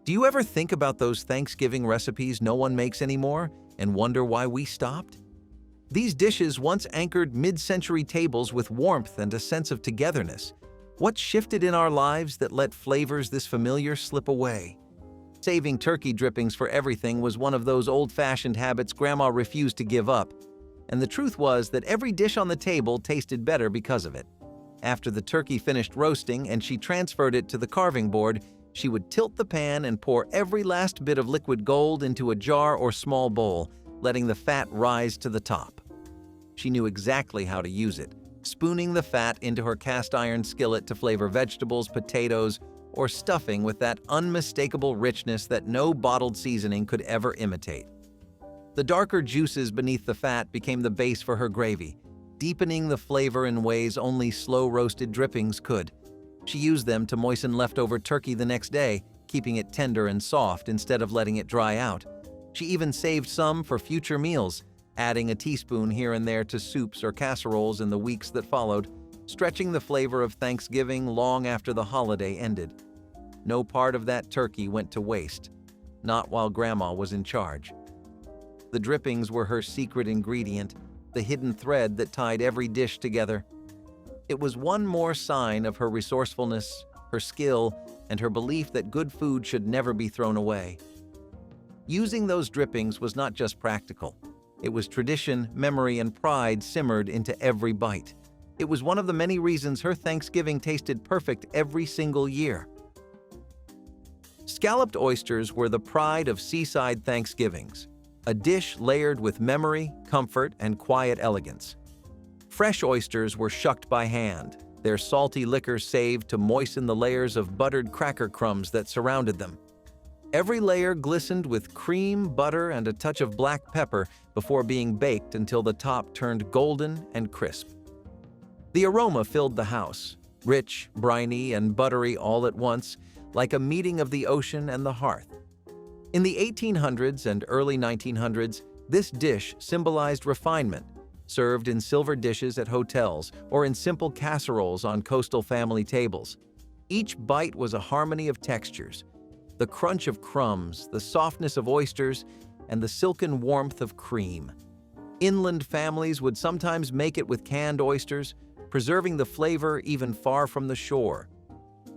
Do you ever think about those Thanksgiving recipes no one makes anymore and wonder why we stopped? These dishes once anchored mid-century tables with warmth and a sense of togetherness. What shifted in our lives that let flavors this familiar slip away? Saving turkey drippings for everything was one of those old-fashioned habits Grandma refused to give up, and the truth was that every dish on the table tasted better because of it. After the turkey finished roasting and she transferred it to the carving board, she would tilt the pan and pour every last bit of liquid gold into a jar or small bowl, letting the fat rise to the top. She knew exactly how to use it, spooning the fat into her cast-iron skillet to flavor vegetables, potatoes, or stuffing with that unmistakable richness that no bottled seasoning could ever imitate. The darker juices beneath the fat became the base for her gravy, deepening the flavor in ways only slow-roasted drippings could. She used them to moisten leftover turkey the next day, keeping it tender and soft instead of letting it dry out. She even saved some for future meals, adding a teaspoon here and there to soups or casseroles in the weeks that followed, stretching the flavor of Thanksgiving long after the holiday ended. No part of that turkey went to waste, not while Grandma was in charge. The drippings were her secret ingredient, the hidden thread that tied every dish together. It was one more sign of her resourcefulness, her skill, and her belief that good food should never be thrown away. Using those drippings was not just practical. It was tradition, memory, and pride simmered into every bite. It was one of the many reasons her Thanksgiving tasted perfect every single year. Scalloped oysters were the pride of seaside Thanksgivings, a dish layered with memory, comfort, and quiet elegance. Fresh oysters were shucked by hand, their salty liquor saved to moisten the layers of buttered cracker crumbs that surrounded them. Every layer glistened with cream, butter, and a touch of black pepper before being baked until the top turned golden and crisp. The aroma filled the house, rich, briny, and buttery all at once, like a meeting of the ocean and the hearth. In the 1800s and early 1900s, this dish symbolized refinement, served in silver dishes at hotels or in simple casseroles on coastal family tables. Each bite was a harmony of textures, the crunch of crumbs, the softness of oysters, and the silken warmth of cream. Inland families would sometimes make it with canned oysters, preserving the flavor even far from the shore.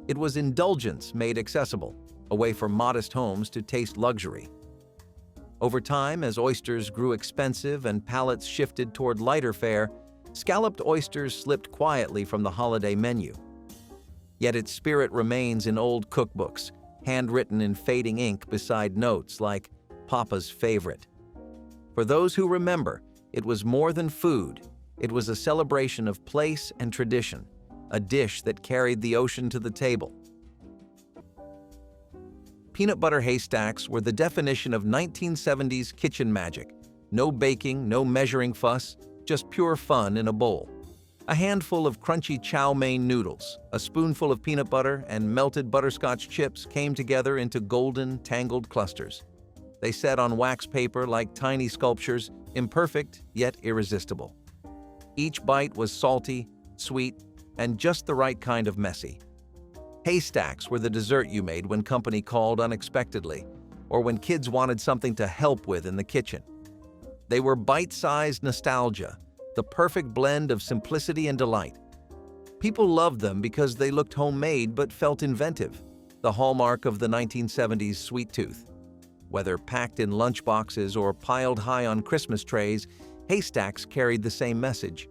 It was indulgence made accessible, a way for modest homes to taste luxury. Over time, as oysters grew expensive and palates shifted toward lighter fare, scalloped oysters slipped quietly from the holiday menu. Yet its spirit remains in old cookbooks, handwritten in fading ink beside notes like Papa's favorite. For those who remember, it was more than food. It was a celebration of place and tradition, a dish that carried the ocean to the table. Peanut butter haystacks were the definition of 1970s kitchen magic. No baking, no measuring fuss, just pure fun in a bowl. A handful of crunchy chow mein noodles, a spoonful of peanut butter, and melted butterscotch chips came together into golden, tangled clusters. They sat on wax paper like tiny sculptures, imperfect yet irresistible. Each bite was salty, sweet, and just the right kind of messy. Haystacks were the dessert you made when company called unexpectedly, or when kids wanted something to help with in the kitchen. They were bite-sized nostalgia, the perfect blend of simplicity and delight. People loved them because they looked homemade but felt inventive, the hallmark of the 1970s sweet tooth. Whether packed in lunchboxes or piled high on Christmas trays, haystacks carried the same message,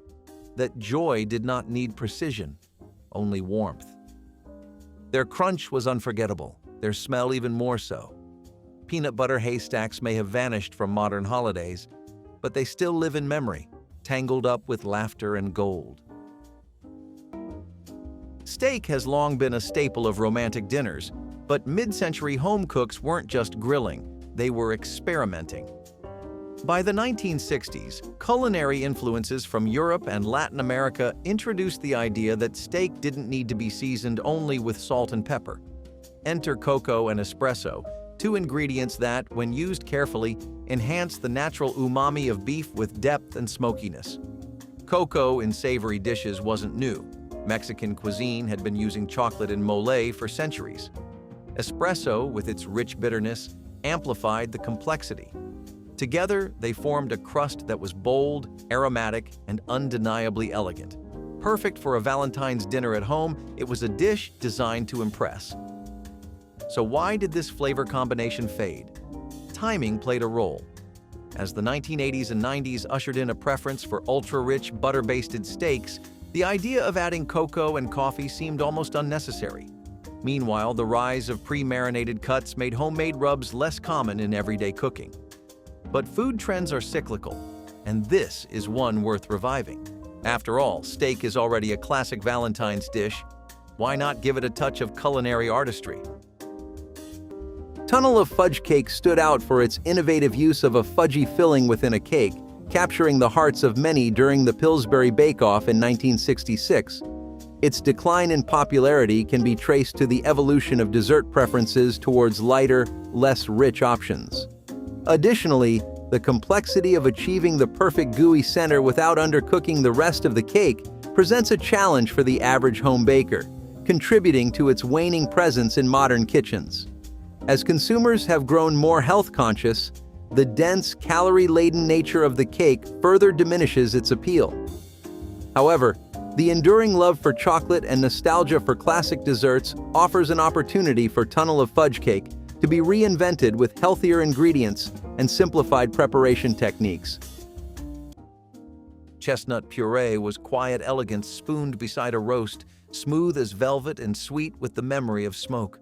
that joy did not need precision, only warmth. Their crunch was unforgettable, their smell even more so. Peanut butter haystacks may have vanished from modern holidays, but they still live in memory, tangled up with laughter and gold. Steak has long been a staple of romantic dinners, but mid-century home cooks weren't just grilling, they were experimenting. By the 1960s, culinary influences from Europe and Latin America introduced the idea that steak didn't need to be seasoned only with salt and pepper. Enter cocoa and espresso, two ingredients that, when used carefully, enhance the natural umami of beef with depth and smokiness. Cocoa in savory dishes wasn't new. Mexican cuisine had been using chocolate and mole for centuries. Espresso, with its rich bitterness, amplified the complexity. Together, they formed a crust that was bold, aromatic, and undeniably elegant. Perfect for a Valentine's dinner at home, it was a dish designed to impress. So why did this flavor combination fade? Timing played a role. As the 1980s and 90s ushered in a preference for ultra-rich, butter-basted steaks, the idea of adding cocoa and coffee seemed almost unnecessary. Meanwhile, the rise of pre-marinated cuts made homemade rubs less common in everyday cooking. But food trends are cyclical, and this is one worth reviving. After all, steak is already a classic Valentine's dish. Why not give it a touch of culinary artistry? Tunnel of Fudge Cake stood out for its innovative use of a fudgy filling within a cake, capturing the hearts of many during the Pillsbury Bake-Off in 1966. Its decline in popularity can be traced to the evolution of dessert preferences towards lighter, less rich options. Additionally, the complexity of achieving the perfect gooey center without undercooking the rest of the cake presents a challenge for the average home baker, contributing to its waning presence in modern kitchens. As consumers have grown more health-conscious, the dense, calorie-laden nature of the cake further diminishes its appeal. However, the enduring love for chocolate and nostalgia for classic desserts offers an opportunity for Tunnel of Fudge Cake to be reinvented with healthier ingredients and simplified preparation techniques. Chestnut puree was quiet elegance spooned beside a roast, smooth as velvet and sweet with the memory of smoke.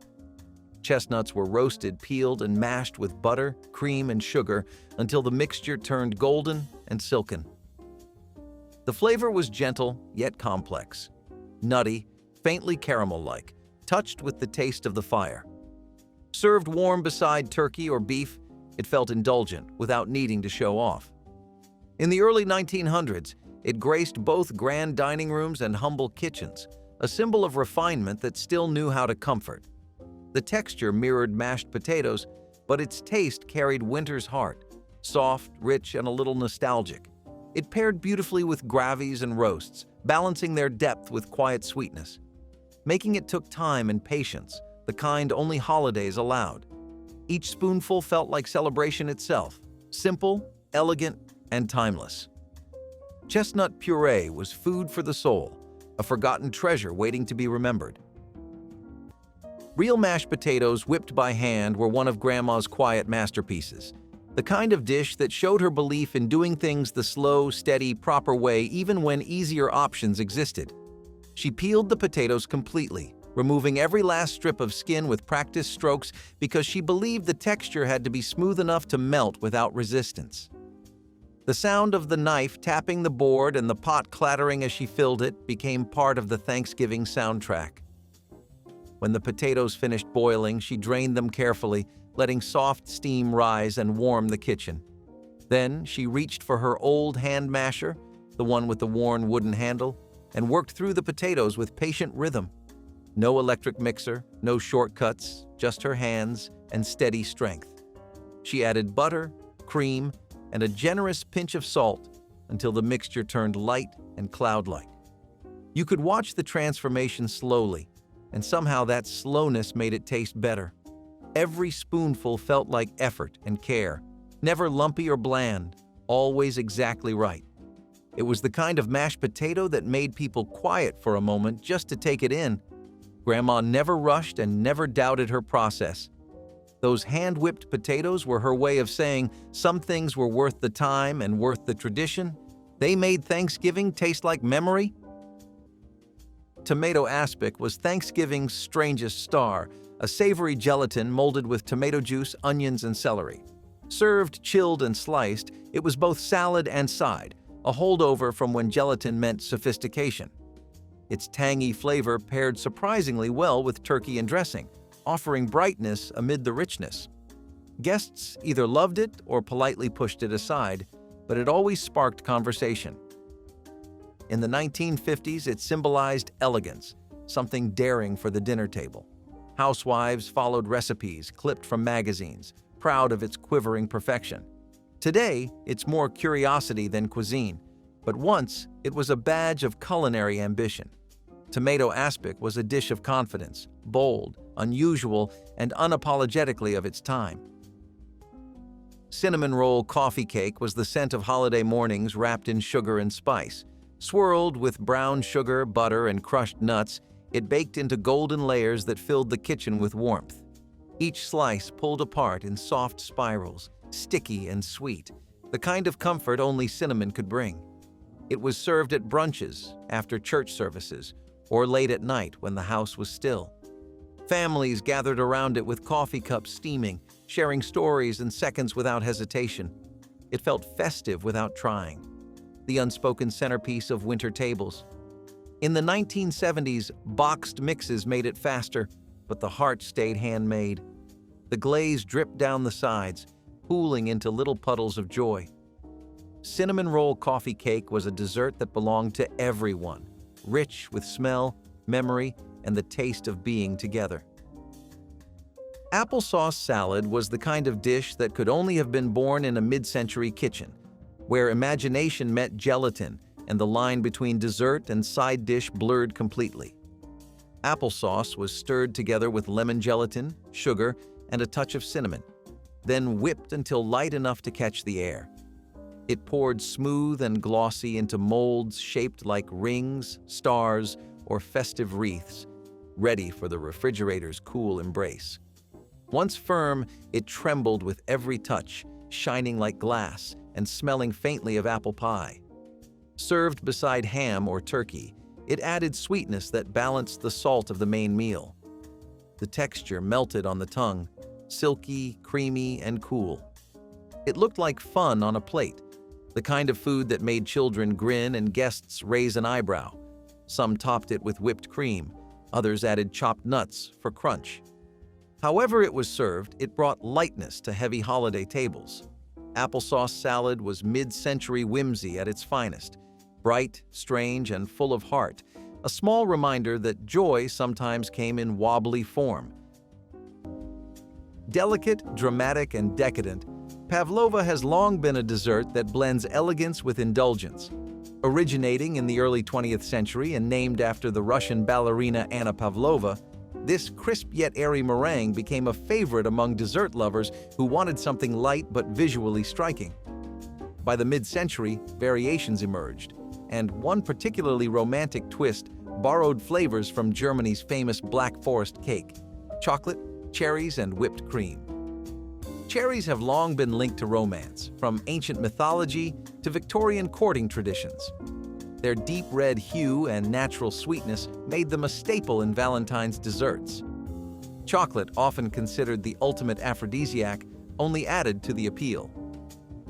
Chestnuts were roasted, peeled, and mashed with butter, cream, and sugar until the mixture turned golden and silken. The flavor was gentle yet complex, nutty, faintly caramel-like, touched with the taste of the fire. Served warm beside turkey or beef, it felt indulgent without needing to show off. In the early 1900s, it graced both grand dining rooms and humble kitchens, a symbol of refinement that still knew how to comfort. The texture mirrored mashed potatoes, but its taste carried winter's heart, soft, rich, and a little nostalgic. It paired beautifully with gravies and roasts, balancing their depth with quiet sweetness. Making it took time and patience, the kind only holidays allowed. Each spoonful felt like celebration itself, simple, elegant, and timeless. Chestnut puree was food for the soul, a forgotten treasure waiting to be remembered. Real mashed potatoes whipped by hand were one of Grandma's quiet masterpieces, the kind of dish that showed her belief in doing things the slow, steady, proper way even when easier options existed. She peeled the potatoes completely, removing every last strip of skin with practiced strokes because she believed the texture had to be smooth enough to melt without resistance. The sound of the knife tapping the board and the pot clattering as she filled it became part of the Thanksgiving soundtrack. When the potatoes finished boiling, she drained them carefully, letting soft steam rise and warm the kitchen. Then she reached for her old hand masher, the one with the worn wooden handle, and worked through the potatoes with patient rhythm. No electric mixer, no shortcuts, just her hands and steady strength. She added butter, cream, and a generous pinch of salt until the mixture turned light and cloud-like. You could watch the transformation slowly, and somehow that slowness made it taste better. Every spoonful felt like effort and care, never lumpy or bland, always exactly right. It was the kind of mashed potato that made people quiet for a moment just to take it in. Grandma never rushed and never doubted her process. Those hand-whipped potatoes were her way of saying some things were worth the time and worth the tradition. They made Thanksgiving taste like memory. Tomato aspic was Thanksgiving's strangest star, a savory gelatin molded with tomato juice, onions, and celery. Served chilled and sliced, it was both salad and side, a holdover from when gelatin meant sophistication. Its tangy flavor paired surprisingly well with turkey and dressing, offering brightness amid the richness. Guests either loved it or politely pushed it aside, but it always sparked conversation. In the 1950s, it symbolized elegance, something daring for the dinner table. Housewives followed recipes clipped from magazines, proud of its quivering perfection. Today, it's more curiosity than cuisine, but once it was a badge of culinary ambition. Tomato aspic was a dish of confidence, bold, unusual, and unapologetically of its time. Cinnamon roll coffee cake was the scent of holiday mornings wrapped in sugar and spice. Swirled with brown sugar, butter, and crushed nuts, it baked into golden layers that filled the kitchen with warmth. Each slice pulled apart in soft spirals, sticky and sweet, the kind of comfort only cinnamon could bring. It was served at brunches, after church services, or late at night when the house was still. Families gathered around it with coffee cups steaming, sharing stories and seconds without hesitation. It felt festive without trying, the unspoken centerpiece of winter tables. In the 1970s, boxed mixes made it faster, but the heart stayed handmade. The glaze dripped down the sides, pooling into little puddles of joy. Cinnamon roll coffee cake was a dessert that belonged to everyone, rich with smell, memory, and the taste of being together. Applesauce salad was the kind of dish that could only have been born in a mid-century kitchen, where imagination met gelatin and the line between dessert and side dish blurred completely. Applesauce was stirred together with lemon gelatin, sugar, and a touch of cinnamon, then whipped until light enough to catch the air. It poured smooth and glossy into molds shaped like rings, stars, or festive wreaths, ready for the refrigerator's cool embrace. Once firm, it trembled with every touch, shining like glass and smelling faintly of apple pie. Served beside ham or turkey, it added sweetness that balanced the salt of the main meal. The texture melted on the tongue, silky, creamy, and cool. It looked like fun on a plate, the kind of food that made children grin and guests raise an eyebrow. Some topped it with whipped cream, others added chopped nuts for crunch. However it was served, it brought lightness to heavy holiday tables. Applesauce salad was mid-century whimsy at its finest, bright, strange, and full of heart, a small reminder that joy sometimes came in wobbly form. Delicate, dramatic, and decadent, pavlova has long been a dessert that blends elegance with indulgence. Originating in the early 20th century and named after the Russian ballerina Anna Pavlova, this crisp yet airy meringue became a favorite among dessert lovers who wanted something light but visually striking. By the mid-century, variations emerged, and one particularly romantic twist borrowed flavors from Germany's famous Black Forest cake: chocolate, cherries, and whipped cream. Cherries have long been linked to romance, from ancient mythology to Victorian courting traditions. Their deep red hue and natural sweetness made them a staple in Valentine's desserts. Chocolate, often considered the ultimate aphrodisiac, only added to the appeal.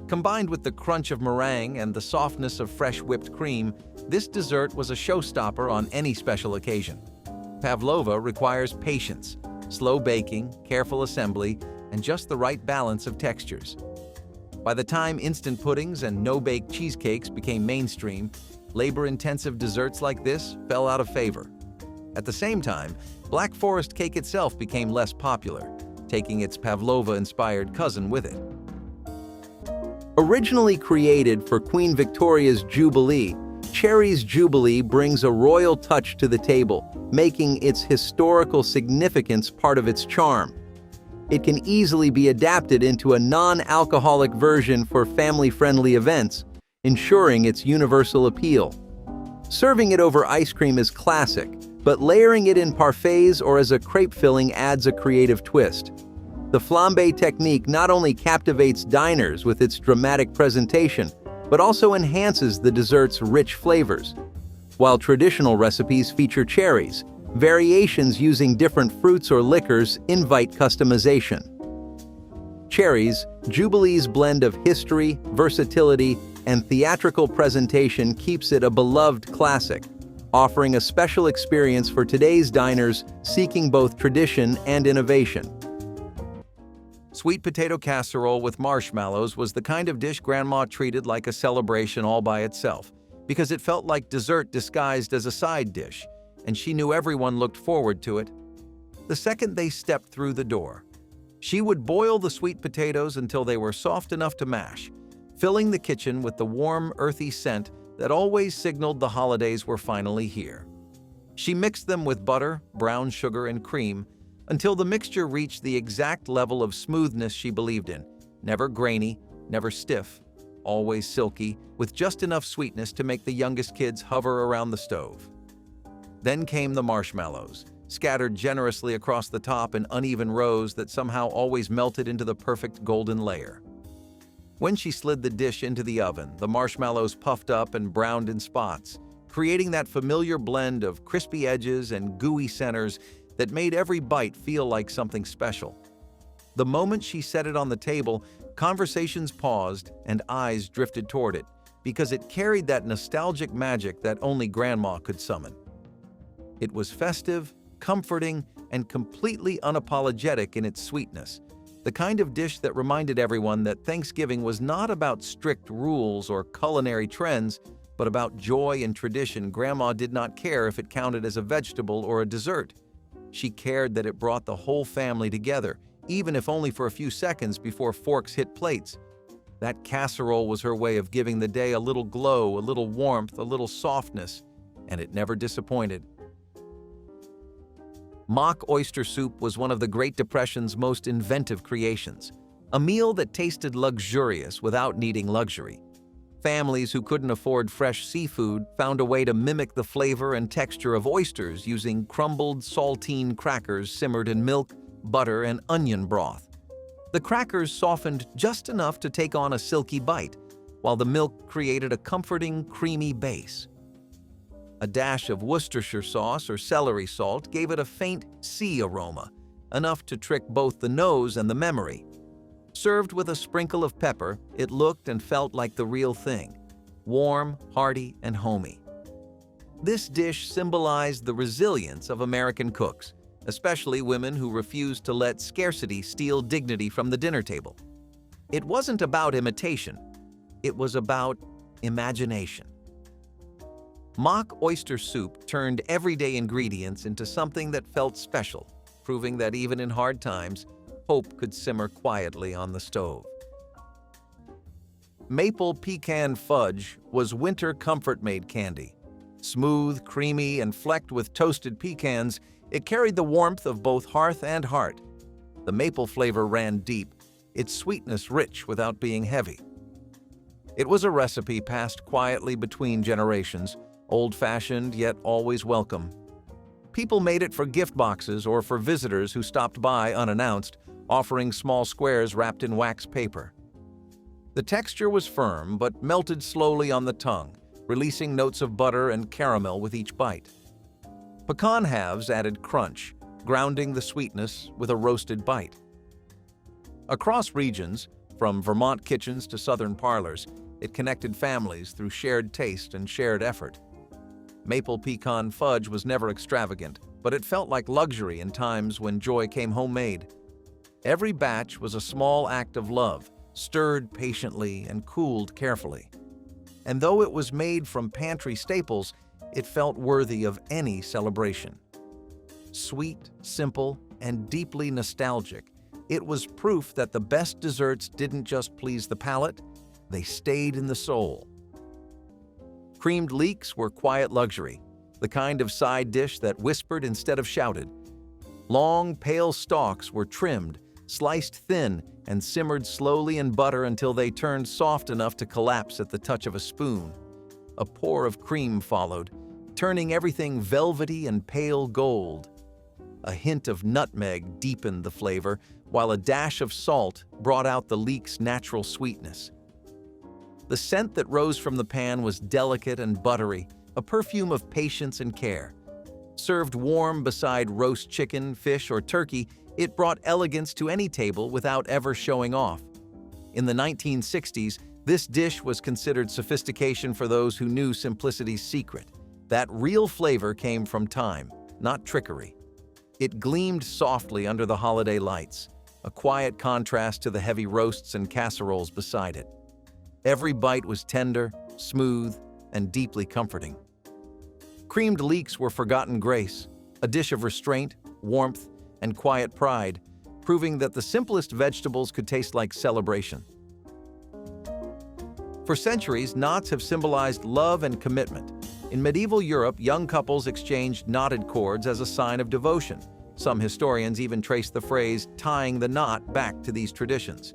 Combined with the crunch of meringue and the softness of fresh whipped cream, this dessert was a showstopper on any special occasion. Pavlova requires patience, slow baking, careful assembly, and just the right balance of textures. By the time instant puddings and no-bake cheesecakes became mainstream, labor-intensive desserts like this fell out of favor. At the same time, Black Forest cake itself became less popular, taking its Pavlova-inspired cousin with it. Originally created for Queen Victoria's Jubilee, Cherry's Jubilee brings a royal touch to the table, making its historical significance part of its charm. It can easily be adapted into a non-alcoholic version for family-friendly events, ensuring its universal appeal. Serving it over ice cream is classic, but layering it in parfaits or as a crepe filling adds a creative twist. The flambe technique not only captivates diners with its dramatic presentation, but also enhances the dessert's rich flavors. While traditional recipes feature cherries, variations using different fruits or liquors invite customization. Cherries, Jubilee's blend of history, versatility, and theatrical presentation keeps it a beloved classic, offering a special experience for today's diners seeking both tradition and innovation. Sweet potato casserole with marshmallows was the kind of dish Grandma treated like a celebration all by itself, because it felt like dessert disguised as a side dish, and she knew everyone looked forward to it. The second they stepped through the door, she would boil the sweet potatoes until they were soft enough to mash, filling the kitchen with the warm, earthy scent that always signaled the holidays were finally here. She mixed them with butter, brown sugar, and cream until the mixture reached the exact level of smoothness she believed in. Never grainy, never stiff, always silky, with just enough sweetness to make the youngest kids hover around the stove. Then came the marshmallows, scattered generously across the top in uneven rows that somehow always melted into the perfect golden layer. When she slid the dish into the oven, the marshmallows puffed up and browned in spots, creating that familiar blend of crispy edges and gooey centers that made every bite feel like something special. The moment she set it on the table, conversations paused and eyes drifted toward it, because it carried that nostalgic magic that only Grandma could summon. It was festive, comforting, and completely unapologetic in its sweetness, the kind of dish that reminded everyone that Thanksgiving was not about strict rules or culinary trends, but about joy and tradition. Grandma did not care if it counted as a vegetable or a dessert. She cared that it brought the whole family together, even if only for a few seconds before forks hit plates. That casserole was her way of giving the day a little glow, a little warmth, a little softness, and it never disappointed. Mock oyster soup was one of the Great Depression's most inventive creations, a meal that tasted luxurious without needing luxury. Families who couldn't afford fresh seafood found a way to mimic the flavor and texture of oysters using crumbled saltine crackers simmered in milk, butter, and onion broth. The crackers softened just enough to take on a silky bite, while the milk created a comforting, creamy base. A dash of Worcestershire sauce or celery salt gave it a faint sea aroma, enough to trick both the nose and the memory. Served with a sprinkle of pepper, it looked and felt like the real thing, warm, hearty, and homey. This dish symbolized the resilience of American cooks, especially women who refused to let scarcity steal dignity from the dinner table. It wasn't about imitation, it was about imagination. Mock oyster soup turned everyday ingredients into something that felt special, proving that even in hard times, hope could simmer quietly on the stove. Maple pecan fudge was winter comfort-made candy. Smooth, creamy, and flecked with toasted pecans, it carried the warmth of both hearth and heart. The maple flavor ran deep, its sweetness rich without being heavy. It was a recipe passed quietly between generations, old-fashioned yet always welcome. People made it for gift boxes or for visitors who stopped by unannounced, offering small squares wrapped in wax paper. The texture was firm but melted slowly on the tongue, releasing notes of butter and caramel with each bite. Pecan halves added crunch, grounding the sweetness with a roasted bite. Across regions, from Vermont kitchens to southern parlors, it connected families through shared taste and shared effort. Maple pecan fudge was never extravagant, but it felt like luxury in times when joy came homemade. Every batch was a small act of love, stirred patiently and cooled carefully. And though it was made from pantry staples, it felt worthy of any celebration. Sweet, simple, and deeply nostalgic, it was proof that the best desserts didn't just please the palate, they stayed in the soul. Creamed leeks were quiet luxury, the kind of side dish that whispered instead of shouted. Long, pale stalks were trimmed, sliced thin, and simmered slowly in butter until they turned soft enough to collapse at the touch of a spoon. A pour of cream followed, turning everything velvety and pale gold. A hint of nutmeg deepened the flavor, while a dash of salt brought out the leek's natural sweetness. The scent that rose from the pan was delicate and buttery, a perfume of patience and care. Served warm beside roast chicken, fish, or turkey, it brought elegance to any table without ever showing off. In the 1960s, this dish was considered sophistication for those who knew simplicity's secret. That real flavor came from time, not trickery. It gleamed softly under the holiday lights, a quiet contrast to the heavy roasts and casseroles beside it. Every bite was tender, smooth, and deeply comforting. Creamed leeks were forgotten grace, a dish of restraint, warmth, and quiet pride, proving that the simplest vegetables could taste like celebration. For centuries, knots have symbolized love and commitment, In medieval Europe, young couples exchanged knotted cords as a sign of devotion. Some historians even trace the phrase "tying the knot" back to these traditions.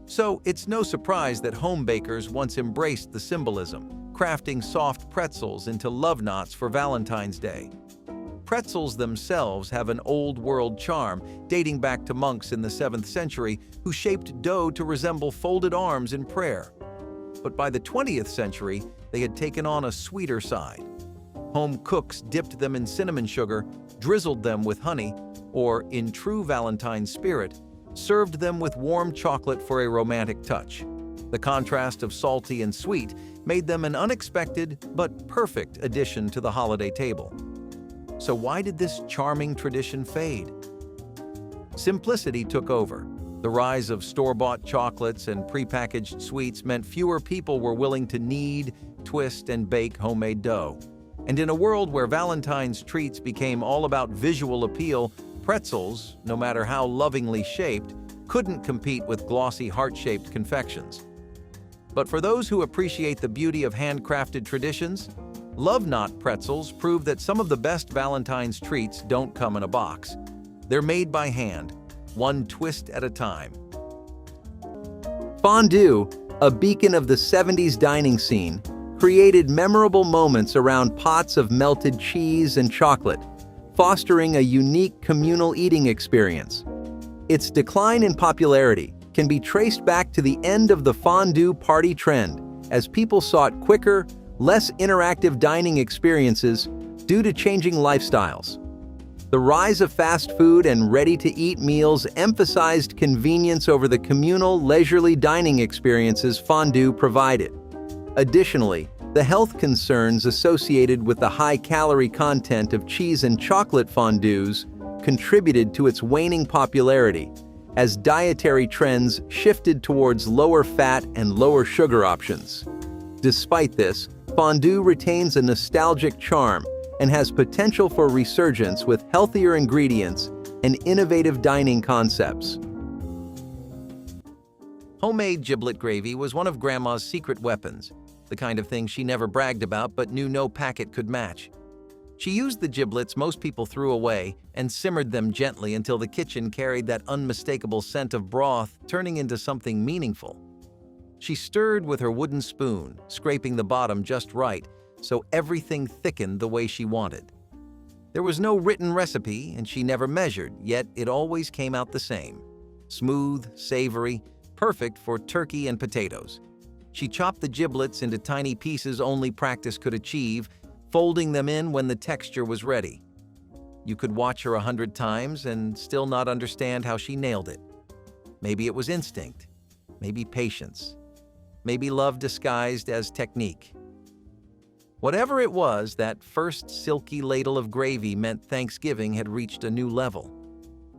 So it's no surprise that home bakers once embraced the symbolism, crafting soft pretzels into love knots for Valentine's Day. Pretzels themselves have an old-world charm, dating back to monks in the 7th century who shaped dough to resemble folded arms in prayer. But by the 20th century, they had taken on a sweeter side. Home cooks dipped them in cinnamon sugar, drizzled them with honey, or, in true Valentine spirit, served them with warm chocolate for a romantic touch. The contrast of salty and sweet made them an unexpected but perfect addition to the holiday table. So why did this charming tradition fade? Simplicity took over. The rise of store-bought chocolates and prepackaged sweets meant fewer people were willing to knead, twist, and bake homemade dough. And in a world where Valentine's treats became all about visual appeal, pretzels, no matter how lovingly shaped, couldn't compete with glossy heart-shaped confections. But for those who appreciate the beauty of handcrafted traditions, Love Knot pretzels prove that some of the best Valentine's treats don't come in a box. They're made by hand, one twist at a time. Fondue, a beacon of the 70s dining scene, created memorable moments around pots of melted cheese and chocolate, fostering a unique communal eating experience. Its decline in popularity can be traced back to the end of the fondue party trend, as people sought quicker, less interactive dining experiences due to changing lifestyles. The rise of fast food and ready-to-eat meals emphasized convenience over the communal, leisurely dining experiences fondue provided. Additionally, the health concerns associated with the high-calorie content of cheese and chocolate fondues contributed to its waning popularity, as dietary trends shifted towards lower fat and lower sugar options. Despite this, fondue retains a nostalgic charm and has potential for resurgence with healthier ingredients and innovative dining concepts. Homemade giblet gravy was one of Grandma's secret weapons, the kind of thing she never bragged about but knew no packet could match. She used the giblets most people threw away and simmered them gently until the kitchen carried that unmistakable scent of broth, turning into something meaningful. She stirred with her wooden spoon, scraping the bottom just right, so everything thickened the way she wanted. There was no written recipe, and she never measured, yet it always came out the same. Smooth, savory, perfect for turkey and potatoes. She chopped the giblets into tiny pieces only practice could achieve, folding them in when the texture was ready. You could watch her 100 times and still not understand how she nailed it. Maybe it was instinct, maybe patience, maybe love disguised as technique. Whatever it was, that first silky ladle of gravy meant Thanksgiving had reached a new level.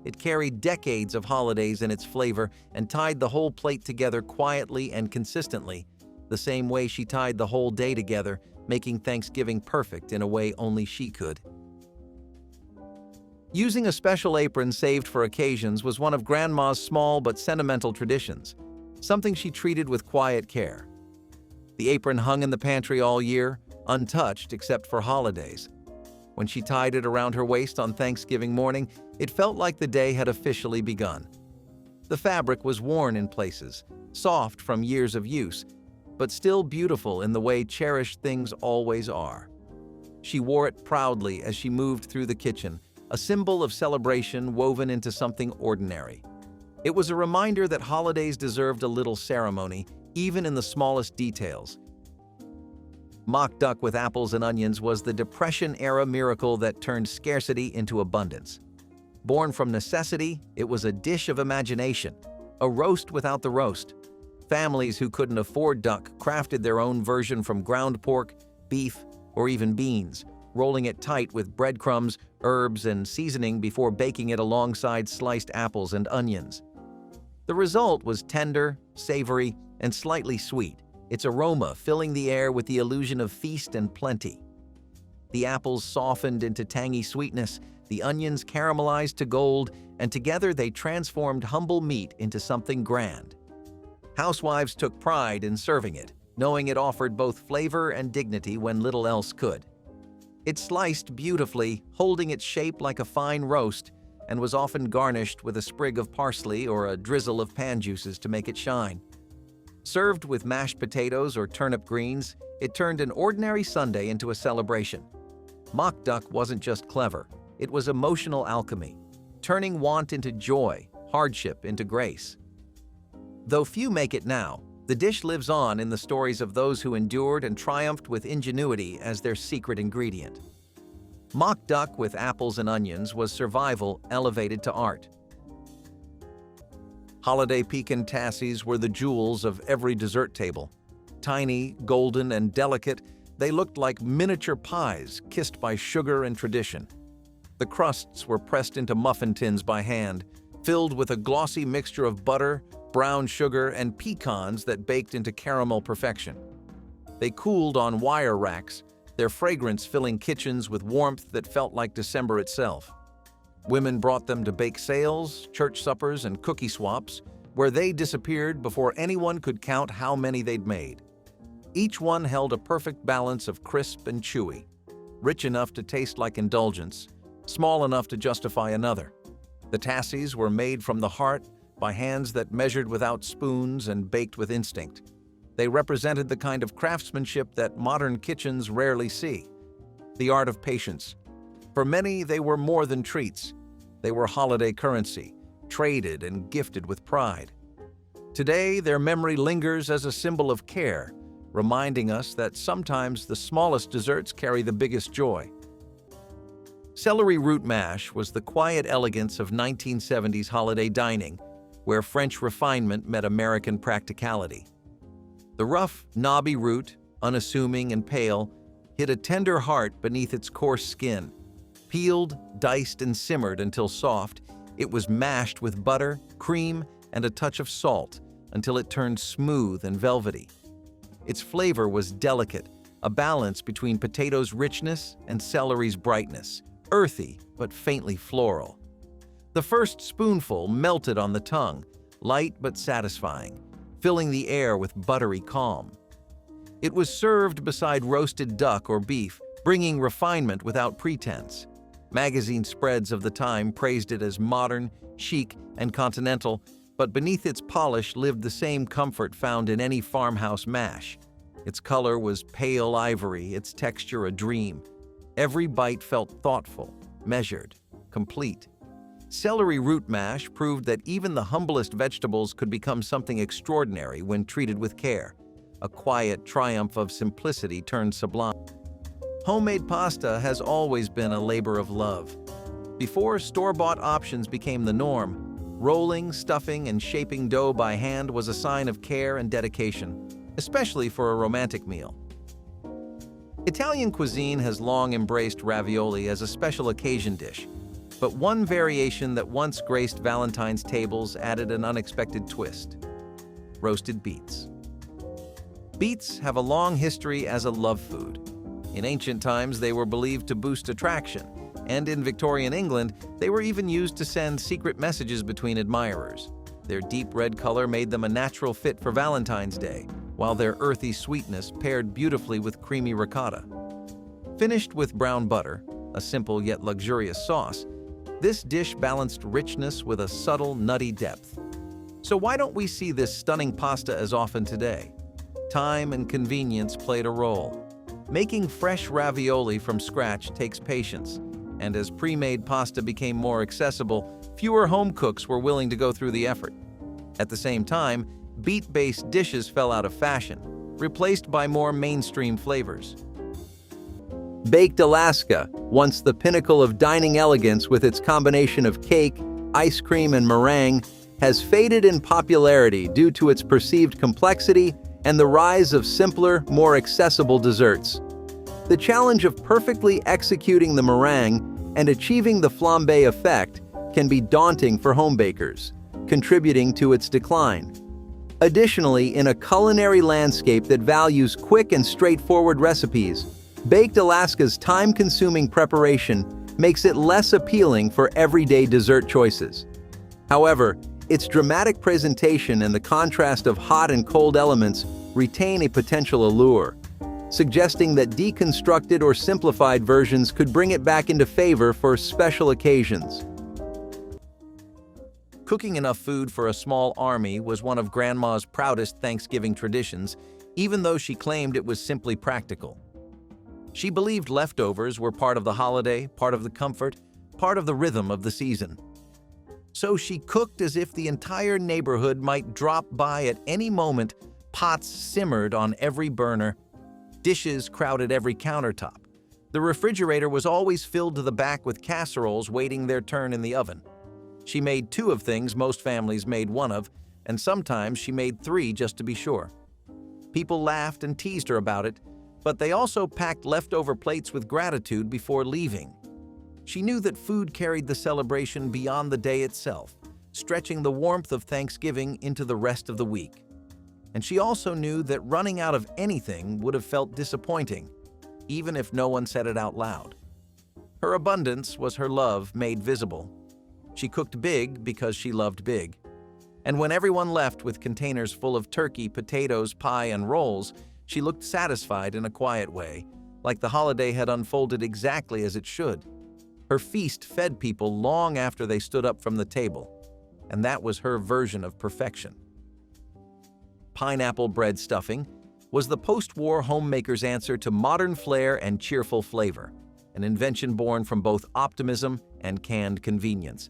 It carried decades of holidays in its flavor and tied the whole plate together quietly and consistently, the same way she tied the whole day together, making Thanksgiving perfect in a way only she could. Using a special apron saved for occasions was one of Grandma's small but sentimental traditions, something she treated with quiet care. The apron hung in the pantry all year, untouched except for holidays. When she tied it around her waist on Thanksgiving morning, it felt like the day had officially begun. The fabric was worn in places, soft from years of use, but still beautiful in the way cherished things always are. She wore it proudly as she moved through the kitchen, a symbol of celebration woven into something ordinary. It was a reminder that holidays deserved a little ceremony, even in the smallest details. Mock duck with apples and onions was the Depression-era miracle that turned scarcity into abundance. Born from necessity, it was a dish of imagination, a roast without the roast. Families who couldn't afford duck crafted their own version from ground pork, beef, or even beans, rolling it tight with breadcrumbs, herbs, and seasoning before baking it alongside sliced apples and onions. The result was tender, savory, and slightly sweet, its aroma filling the air with the illusion of feast and plenty. The apples softened into tangy sweetness, the onions caramelized to gold, and together they transformed humble meat into something grand. Housewives took pride in serving it, knowing it offered both flavor and dignity when little else could. It sliced beautifully, holding its shape like a fine roast, and was often garnished with a sprig of parsley or a drizzle of pan juices to make it shine. Served with mashed potatoes or turnip greens, it turned an ordinary Sunday into a celebration. Mock duck wasn't just clever, it was emotional alchemy, turning want into joy, hardship into grace. Though few make it now, the dish lives on in the stories of those who endured and triumphed with ingenuity as their secret ingredient. Mock duck with apples and onions was survival elevated to art. Holiday pecan tassies were the jewels of every dessert table. Tiny, golden, and delicate, they looked like miniature pies kissed by sugar and tradition. The crusts were pressed into muffin tins by hand, filled with a glossy mixture of butter, brown sugar, and pecans that baked into caramel perfection. They cooled on wire racks, their fragrance filling kitchens with warmth that felt like December itself. Women brought them to bake sales, church suppers, and cookie swaps, where they disappeared before anyone could count how many they'd made. Each one held a perfect balance of crisp and chewy, rich enough to taste like indulgence, small enough to justify another. The tassies were made from the heart by hands that measured without spoons and baked with instinct. They represented the kind of craftsmanship that modern kitchens rarely see. The art of patience. For many, they were more than treats. They were holiday currency, traded and gifted with pride. Today, their memory lingers as a symbol of care, reminding us that sometimes the smallest desserts carry the biggest joy. Celery root mash was the quiet elegance of 1970s holiday dining, where French refinement met American practicality. The rough, knobby root, unassuming and pale, hid a tender heart beneath its coarse skin. Peeled, diced, and simmered until soft, it was mashed with butter, cream, and a touch of salt until it turned smooth and velvety. Its flavor was delicate, a balance between potatoes' richness and celery's brightness, earthy but faintly floral. The first spoonful melted on the tongue, light but satisfying, filling the air with buttery calm. It was served beside roasted duck or beef, bringing refinement without pretense. Magazine spreads of the time praised it as modern, chic, and continental, but beneath its polish lived the same comfort found in any farmhouse mash. Its color was pale ivory, its texture a dream. Every bite felt thoughtful, measured, complete. Celery root mash proved that even the humblest vegetables could become something extraordinary when treated with care, a quiet triumph of simplicity turned sublime. Homemade pasta has always been a labor of love. Before store-bought options became the norm, rolling, stuffing, and shaping dough by hand was a sign of care and dedication, especially for a romantic meal. Italian cuisine has long embraced ravioli as a special occasion dish, but one variation that once graced Valentine's tables added an unexpected twist: roasted beets. Beets have a long history as a love food. In ancient times, they were believed to boost attraction, and in Victorian England, they were even used to send secret messages between admirers. Their deep red color made them a natural fit for Valentine's Day, while their earthy sweetness paired beautifully with creamy ricotta. Finished with brown butter, a simple yet luxurious sauce, this dish balanced richness with a subtle, nutty depth. So why don't we see this stunning pasta as often today? Time and convenience played a role. Making fresh ravioli from scratch takes patience, and as pre-made pasta became more accessible, fewer home cooks were willing to go through the effort. At the same time, beet-based dishes fell out of fashion, replaced by more mainstream flavors. Baked Alaska, once the pinnacle of dining elegance with its combination of cake, ice cream, and meringue, has faded in popularity due to its perceived complexity and the rise of simpler, more accessible desserts. The challenge of perfectly executing the meringue and achieving the flambé effect can be daunting for home bakers, contributing to its decline. Additionally, in a culinary landscape that values quick and straightforward recipes, Baked Alaska's time-consuming preparation makes it less appealing for everyday dessert choices. However, its dramatic presentation and the contrast of hot and cold elements retain a potential allure. suggesting that deconstructed or simplified versions could bring it back into favor for special occasions. Cooking enough food for a small army was one of Grandma's proudest Thanksgiving traditions, even though she claimed it was simply practical. She believed leftovers were part of the holiday, part of the comfort, part of the rhythm of the season. So she cooked as if the entire neighborhood might drop by at any moment. Pots simmered on every burner. Dishes crowded every countertop. The refrigerator was always filled to the back with casseroles waiting their turn in the oven. She made 2 of things most families made 1 of, and sometimes she made 3 just to be sure. People laughed and teased her about it, but they also packed leftover plates with gratitude before leaving. She knew that food carried the celebration beyond the day itself, stretching the warmth of Thanksgiving into the rest of the week. And she also knew that running out of anything would have felt disappointing, even if no one said it out loud. Her abundance was her love made visible. She cooked big because she loved big. And when everyone left with containers full of turkey, potatoes, pie, and rolls, she looked satisfied in a quiet way, like the holiday had unfolded exactly as it should. Her feast fed people long after they stood up from the table, and that was her version of perfection. Pineapple bread stuffing was the post-war homemaker's answer to modern flair and cheerful flavor, an invention born from both optimism and canned convenience.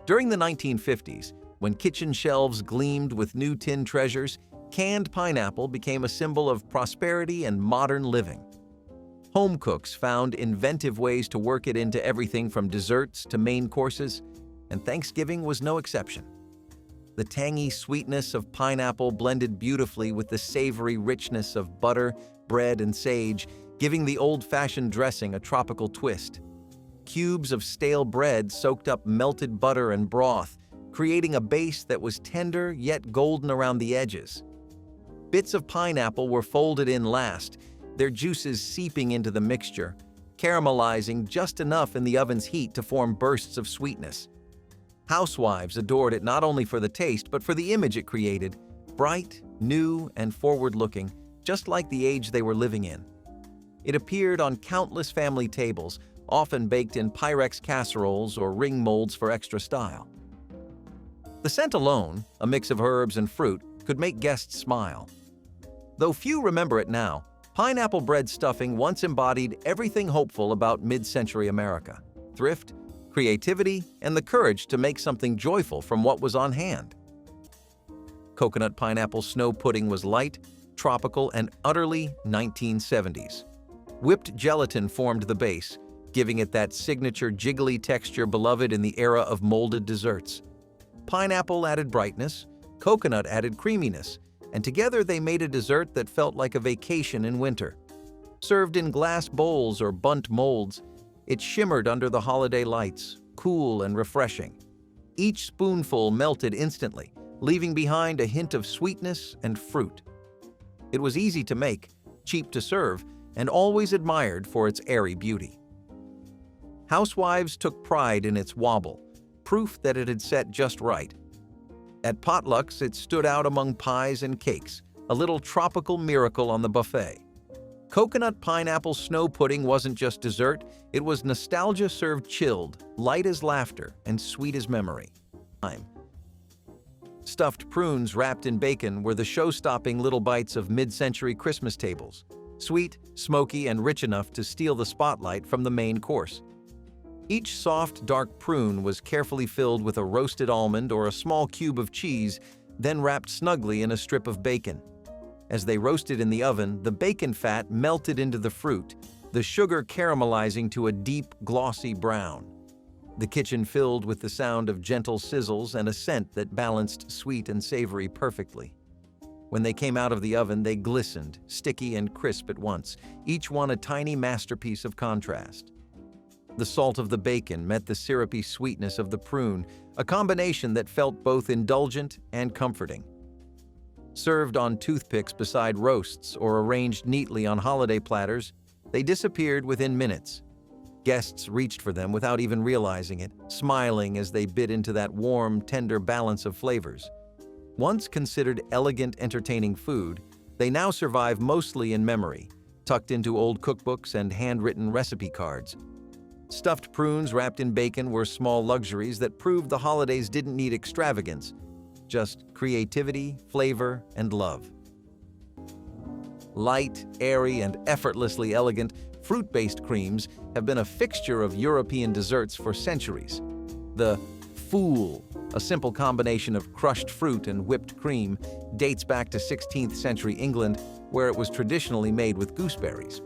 During the 1950s, when kitchen shelves gleamed with new tin treasures, canned pineapple became a symbol of prosperity and modern living. Home cooks found inventive ways to work it into everything from desserts to main courses, and Thanksgiving was no exception. The tangy sweetness of pineapple blended beautifully with the savory richness of butter, bread, and sage, giving the old-fashioned dressing a tropical twist. Cubes of stale bread soaked up melted butter and broth, creating a base that was tender yet golden around the edges. Bits of pineapple were folded in last, their juices seeping into the mixture, caramelizing just enough in the oven's heat to form bursts of sweetness. Housewives adored it not only for the taste but for the image it created, bright, new, and forward-looking, just like the age they were living in. It appeared on countless family tables, often baked in Pyrex casseroles or ring molds for extra style. The scent alone, a mix of herbs and fruit, could make guests smile. Though few remember it now, pineapple bread stuffing once embodied everything hopeful about mid-century America: thrift, creativity, and the courage to make something joyful from what was on hand. Coconut pineapple snow pudding was light, tropical, and utterly 1970s. Whipped gelatin formed the base, giving it that signature jiggly texture beloved in the era of molded desserts. Pineapple added brightness, coconut added creaminess, and together they made a dessert that felt like a vacation in winter. Served in glass bowls or bundt molds, it shimmered under the holiday lights, cool and refreshing. Each spoonful melted instantly, leaving behind a hint of sweetness and fruit. It was easy to make, cheap to serve, and always admired for its airy beauty. Housewives took pride in its wobble, proof that it had set just right. At potlucks, it stood out among pies and cakes, a little tropical miracle on the buffet. Coconut pineapple snow pudding wasn't just dessert, it was nostalgia served chilled, light as laughter, and sweet as memory. Stuffed prunes wrapped in bacon were the show-stopping little bites of mid-century Christmas tables, sweet, smoky, and rich enough to steal the spotlight from the main course. Each soft, dark prune was carefully filled with a roasted almond or a small cube of cheese, then wrapped snugly in a strip of bacon. As they roasted in the oven, the bacon fat melted into the fruit, the sugar caramelizing to a deep, glossy brown. The kitchen filled with the sound of gentle sizzles and a scent that balanced sweet and savory perfectly. When they came out of the oven, they glistened, sticky and crisp at once, each one a tiny masterpiece of contrast. The salt of the bacon met the syrupy sweetness of the prune, a combination that felt both indulgent and comforting. Served on toothpicks beside roasts or arranged neatly on holiday platters, they disappeared within minutes. Guests reached for them without even realizing it, smiling as they bit into that warm, tender balance of flavors. Once considered elegant, entertaining food, they now survive mostly in memory, tucked into old cookbooks and handwritten recipe cards. Stuffed prunes wrapped in bacon were small luxuries that proved the holidays didn't need extravagance, just creativity, flavor, and love. Light, airy, and effortlessly elegant, fruit-based creams have been a fixture of European desserts for centuries. The fool, a simple combination of crushed fruit and whipped cream, dates back to 16th century England, where it was traditionally made with gooseberries.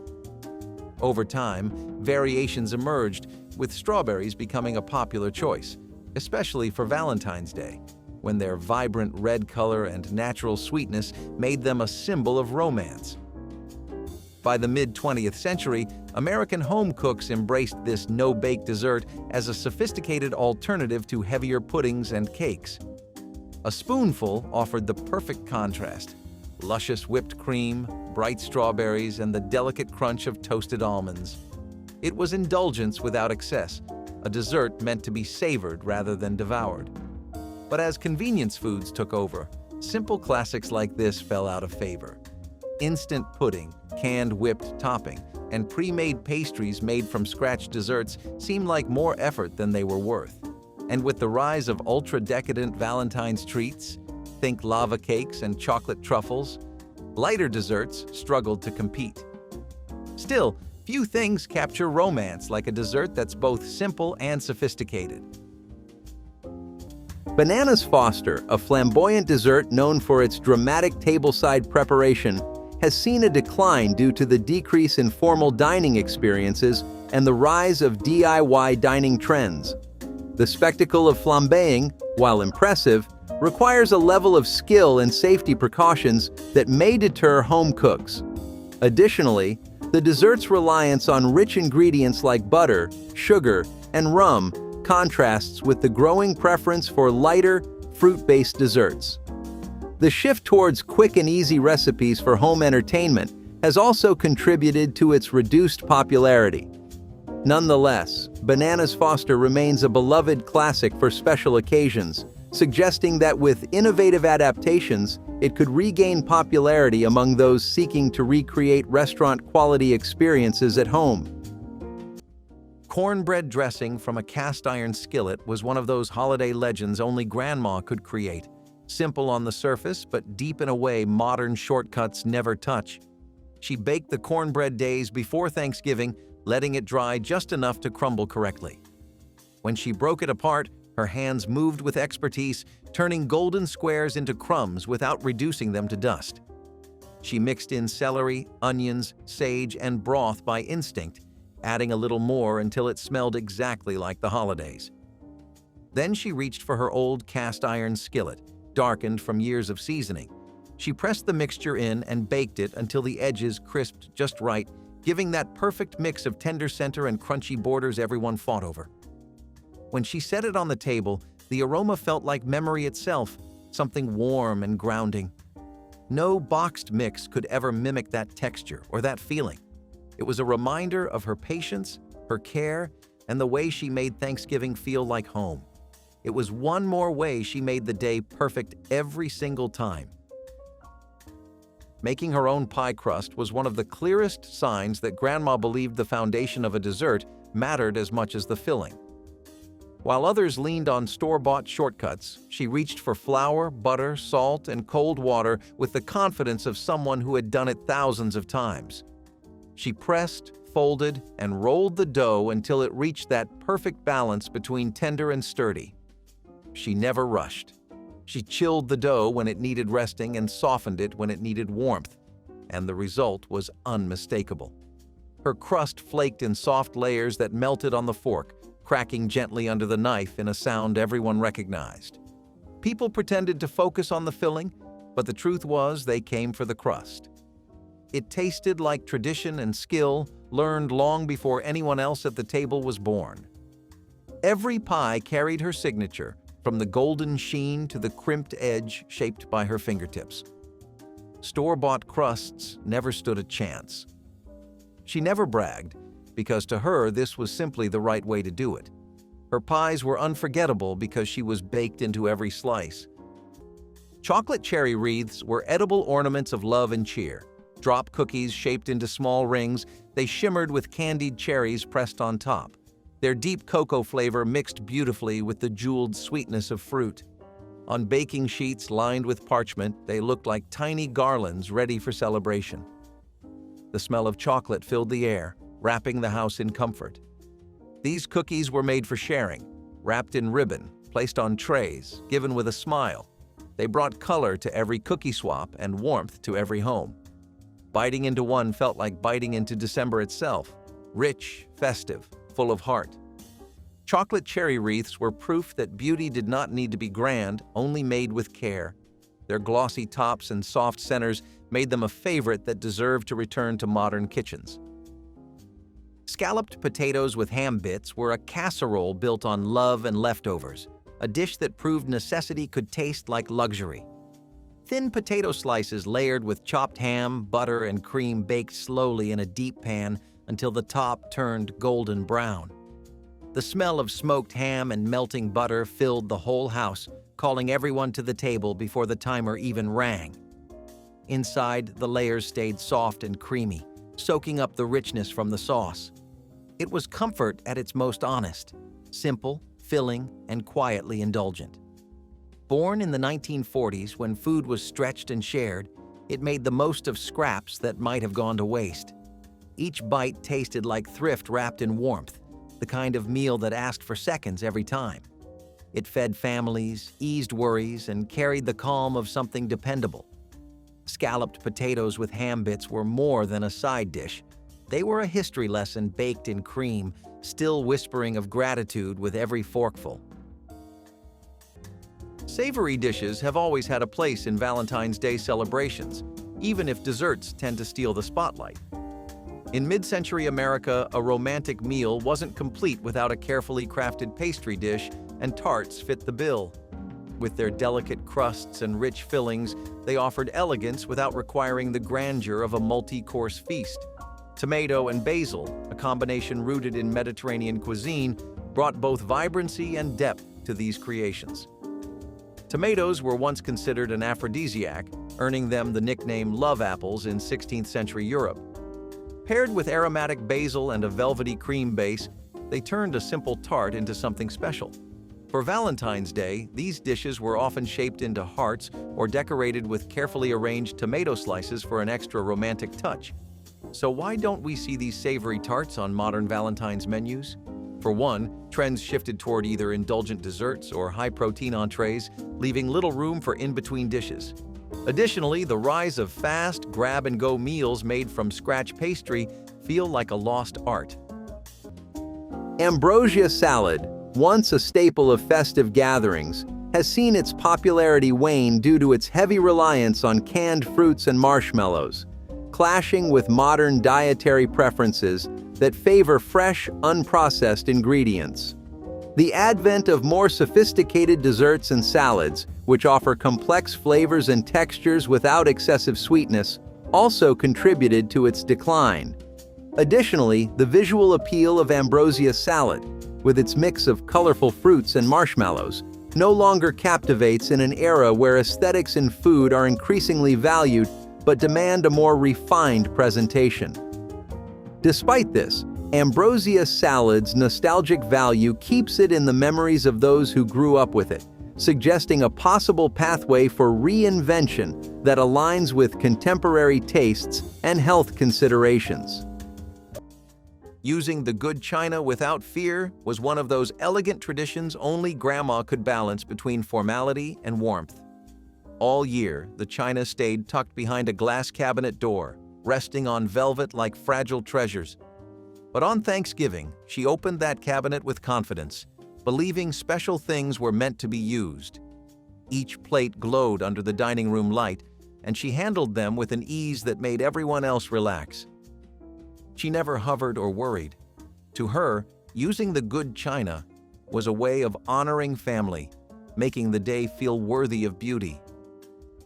Over time, variations emerged, with strawberries becoming a popular choice, especially for Valentine's Day, when their vibrant red color and natural sweetness made them a symbol of romance. By the mid-20th century, American home cooks embraced this no-bake dessert as a sophisticated alternative to heavier puddings and cakes. A spoonful offered the perfect contrast: luscious whipped cream, bright strawberries, and the delicate crunch of toasted almonds. It was indulgence without excess, a dessert meant to be savored rather than devoured. But as convenience foods took over, simple classics like this fell out of favor. Instant pudding, canned whipped topping, and pre-made pastries made from scratch desserts seemed like more effort than they were worth. And with the rise of ultra-decadent Valentine's treats, think lava cakes and chocolate truffles, lighter desserts struggled to compete. Still, few things capture romance like a dessert that's both simple and sophisticated. Bananas Foster, a flamboyant dessert known for its dramatic tableside preparation, has seen a decline due to the decrease in formal dining experiences and the rise of DIY dining trends. The spectacle of flambeing, while impressive, requires a level of skill and safety precautions that may deter home cooks. Additionally, the dessert's reliance on rich ingredients like butter, sugar, and rum contrasts with the growing preference for lighter, fruit-based desserts. The shift towards quick and easy recipes for home entertainment has also contributed to its reduced popularity. Nonetheless, Bananas Foster remains a beloved classic for special occasions, suggesting that with innovative adaptations, it could regain popularity among those seeking to recreate restaurant-quality experiences at home. Cornbread dressing from a cast-iron skillet was one of those holiday legends only Grandma could create. Simple on the surface, but deep in a way modern shortcuts never touch. She baked the cornbread days before Thanksgiving, letting it dry just enough to crumble correctly. When she broke it apart, her hands moved with expertise, turning golden squares into crumbs without reducing them to dust. She mixed in celery, onions, sage, and broth by instinct, adding a little more until it smelled exactly like the holidays. Then she reached for her old cast-iron skillet, darkened from years of seasoning. She pressed the mixture in and baked it until the edges crisped just right, giving that perfect mix of tender center and crunchy borders everyone fought over. When she set it on the table, the aroma felt like memory itself, something warm and grounding. No boxed mix could ever mimic that texture or that feeling. It was a reminder of her patience, her care, and the way she made Thanksgiving feel like home. It was one more way she made the day perfect every single time. Making her own pie crust was one of the clearest signs that Grandma believed the foundation of a dessert mattered as much as the filling. While others leaned on store-bought shortcuts, she reached for flour, butter, salt, and cold water with the confidence of someone who had done it thousands of times. She pressed, folded, and rolled the dough until it reached that perfect balance between tender and sturdy. She never rushed. She chilled the dough when it needed resting and softened it when it needed warmth, and the result was unmistakable. Her crust flaked in soft layers that melted on the fork, cracking gently under the knife in a sound everyone recognized. People pretended to focus on the filling, but the truth was they came for the crust. It tasted like tradition and skill learned long before anyone else at the table was born. Every pie carried her signature, from the golden sheen to the crimped edge shaped by her fingertips. Store-bought crusts never stood a chance. She never bragged, because to her this was simply the right way to do it. Her pies were unforgettable because she was baked into every slice. Chocolate cherry wreaths were edible ornaments of love and cheer, drop cookies shaped into small rings, they shimmered with candied cherries pressed on top. Their deep cocoa flavor mixed beautifully with the jeweled sweetness of fruit. On baking sheets lined with parchment, they looked like tiny garlands ready for celebration. The smell of chocolate filled the air, wrapping the house in comfort. These cookies were made for sharing, wrapped in ribbon, placed on trays, given with a smile. They brought color to every cookie swap and warmth to every home. Biting into one felt like biting into December itself, rich, festive, full of heart. Chocolate cherry wreaths were proof that beauty did not need to be grand, only made with care. Their glossy tops and soft centers made them a favorite that deserved to return to modern kitchens. Scalloped potatoes with ham bits were a casserole built on love and leftovers, a dish that proved necessity could taste like luxury. Thin potato slices layered with chopped ham, butter, and cream baked slowly in a deep pan until the top turned golden brown. The smell of smoked ham and melting butter filled the whole house, calling everyone to the table before the timer even rang. Inside, the layers stayed soft and creamy, soaking up the richness from the sauce. It was comfort at its most honest, simple, filling, and quietly indulgent. Born in the 1940s when food was stretched and shared, it made the most of scraps that might have gone to waste. Each bite tasted like thrift wrapped in warmth, the kind of meal that asked for seconds every time. It fed families, eased worries, and carried the calm of something dependable. Scalloped potatoes with ham bits were more than a side dish. They were a history lesson baked in cream, still whispering of gratitude with every forkful. Savory dishes have always had a place in Valentine's Day celebrations, even if desserts tend to steal the spotlight. In mid-century America, a romantic meal wasn't complete without a carefully crafted pastry dish, and tarts fit the bill. With their delicate crusts and rich fillings, they offered elegance without requiring the grandeur of a multi-course feast. Tomato and basil, a combination rooted in Mediterranean cuisine, brought both vibrancy and depth to these creations. Tomatoes were once considered an aphrodisiac, earning them the nickname love apples in 16th century Europe. Paired with aromatic basil and a velvety cream base, they turned a simple tart into something special. For Valentine's Day, these dishes were often shaped into hearts or decorated with carefully arranged tomato slices for an extra romantic touch. So why don't we see these savory tarts on modern Valentine's menus? For one, trends shifted toward either indulgent desserts or high-protein entrees, leaving little room for in-between dishes. Additionally, the rise of fast, grab-and-go meals made from scratch pastry feel like a lost art. Ambrosia salad, once a staple of festive gatherings, has seen its popularity wane due to its heavy reliance on canned fruits and marshmallows, clashing with modern dietary preferences that favor fresh, unprocessed ingredients. The advent of more sophisticated desserts and salads, which offer complex flavors and textures without excessive sweetness, also contributed to its decline. Additionally, the visual appeal of ambrosia salad, with its mix of colorful fruits and marshmallows, no longer captivates in an era where aesthetics in food are increasingly valued but demand a more refined presentation. Despite this, ambrosia salad's nostalgic value keeps it in the memories of those who grew up with it, suggesting a possible pathway for reinvention that aligns with contemporary tastes and health considerations. Using the good china without fear was one of those elegant traditions only Grandma could balance between formality and warmth. All year, the china stayed tucked behind a glass cabinet door, resting on velvet like fragile treasures. But on Thanksgiving, she opened that cabinet with confidence, believing special things were meant to be used. Each plate glowed under the dining room light, and she handled them with an ease that made everyone else relax. She never hovered or worried. To her, using the good china was a way of honoring family, making the day feel worthy of beauty.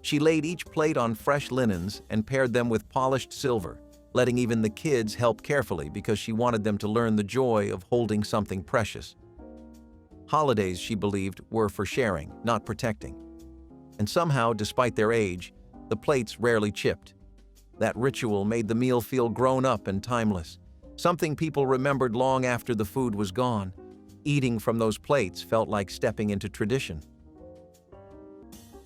She laid each plate on fresh linens and paired them with polished silver, letting even the kids help carefully because she wanted them to learn the joy of holding something precious. Holidays, she believed, were for sharing, not protecting. And somehow, despite their age, the plates rarely chipped. That ritual made the meal feel grown up and timeless, something people remembered long after the food was gone. Eating from those plates felt like stepping into tradition.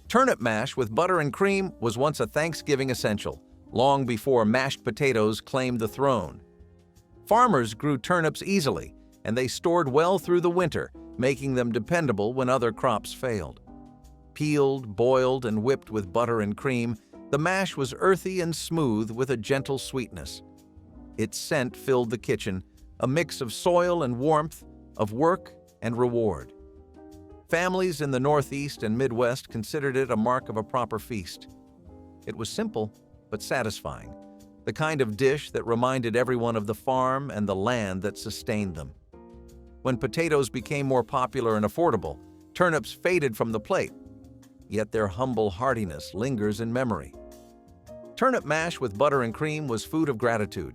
Turnip mash with butter and cream was once a Thanksgiving essential, long before mashed potatoes claimed the throne. Farmers grew turnips easily, and they stored well through the winter, making them dependable when other crops failed. Peeled, boiled, and whipped with butter and cream, the mash was earthy and smooth with a gentle sweetness. Its scent filled the kitchen, a mix of soil and warmth, of work and reward. Families in the Northeast and Midwest considered it a mark of a proper feast. It was simple, but satisfying, the kind of dish that reminded everyone of the farm and the land that sustained them. When potatoes became more popular and affordable, turnips faded from the plate, yet their humble heartiness lingers in memory. Turnip mash with butter and cream was food of gratitude,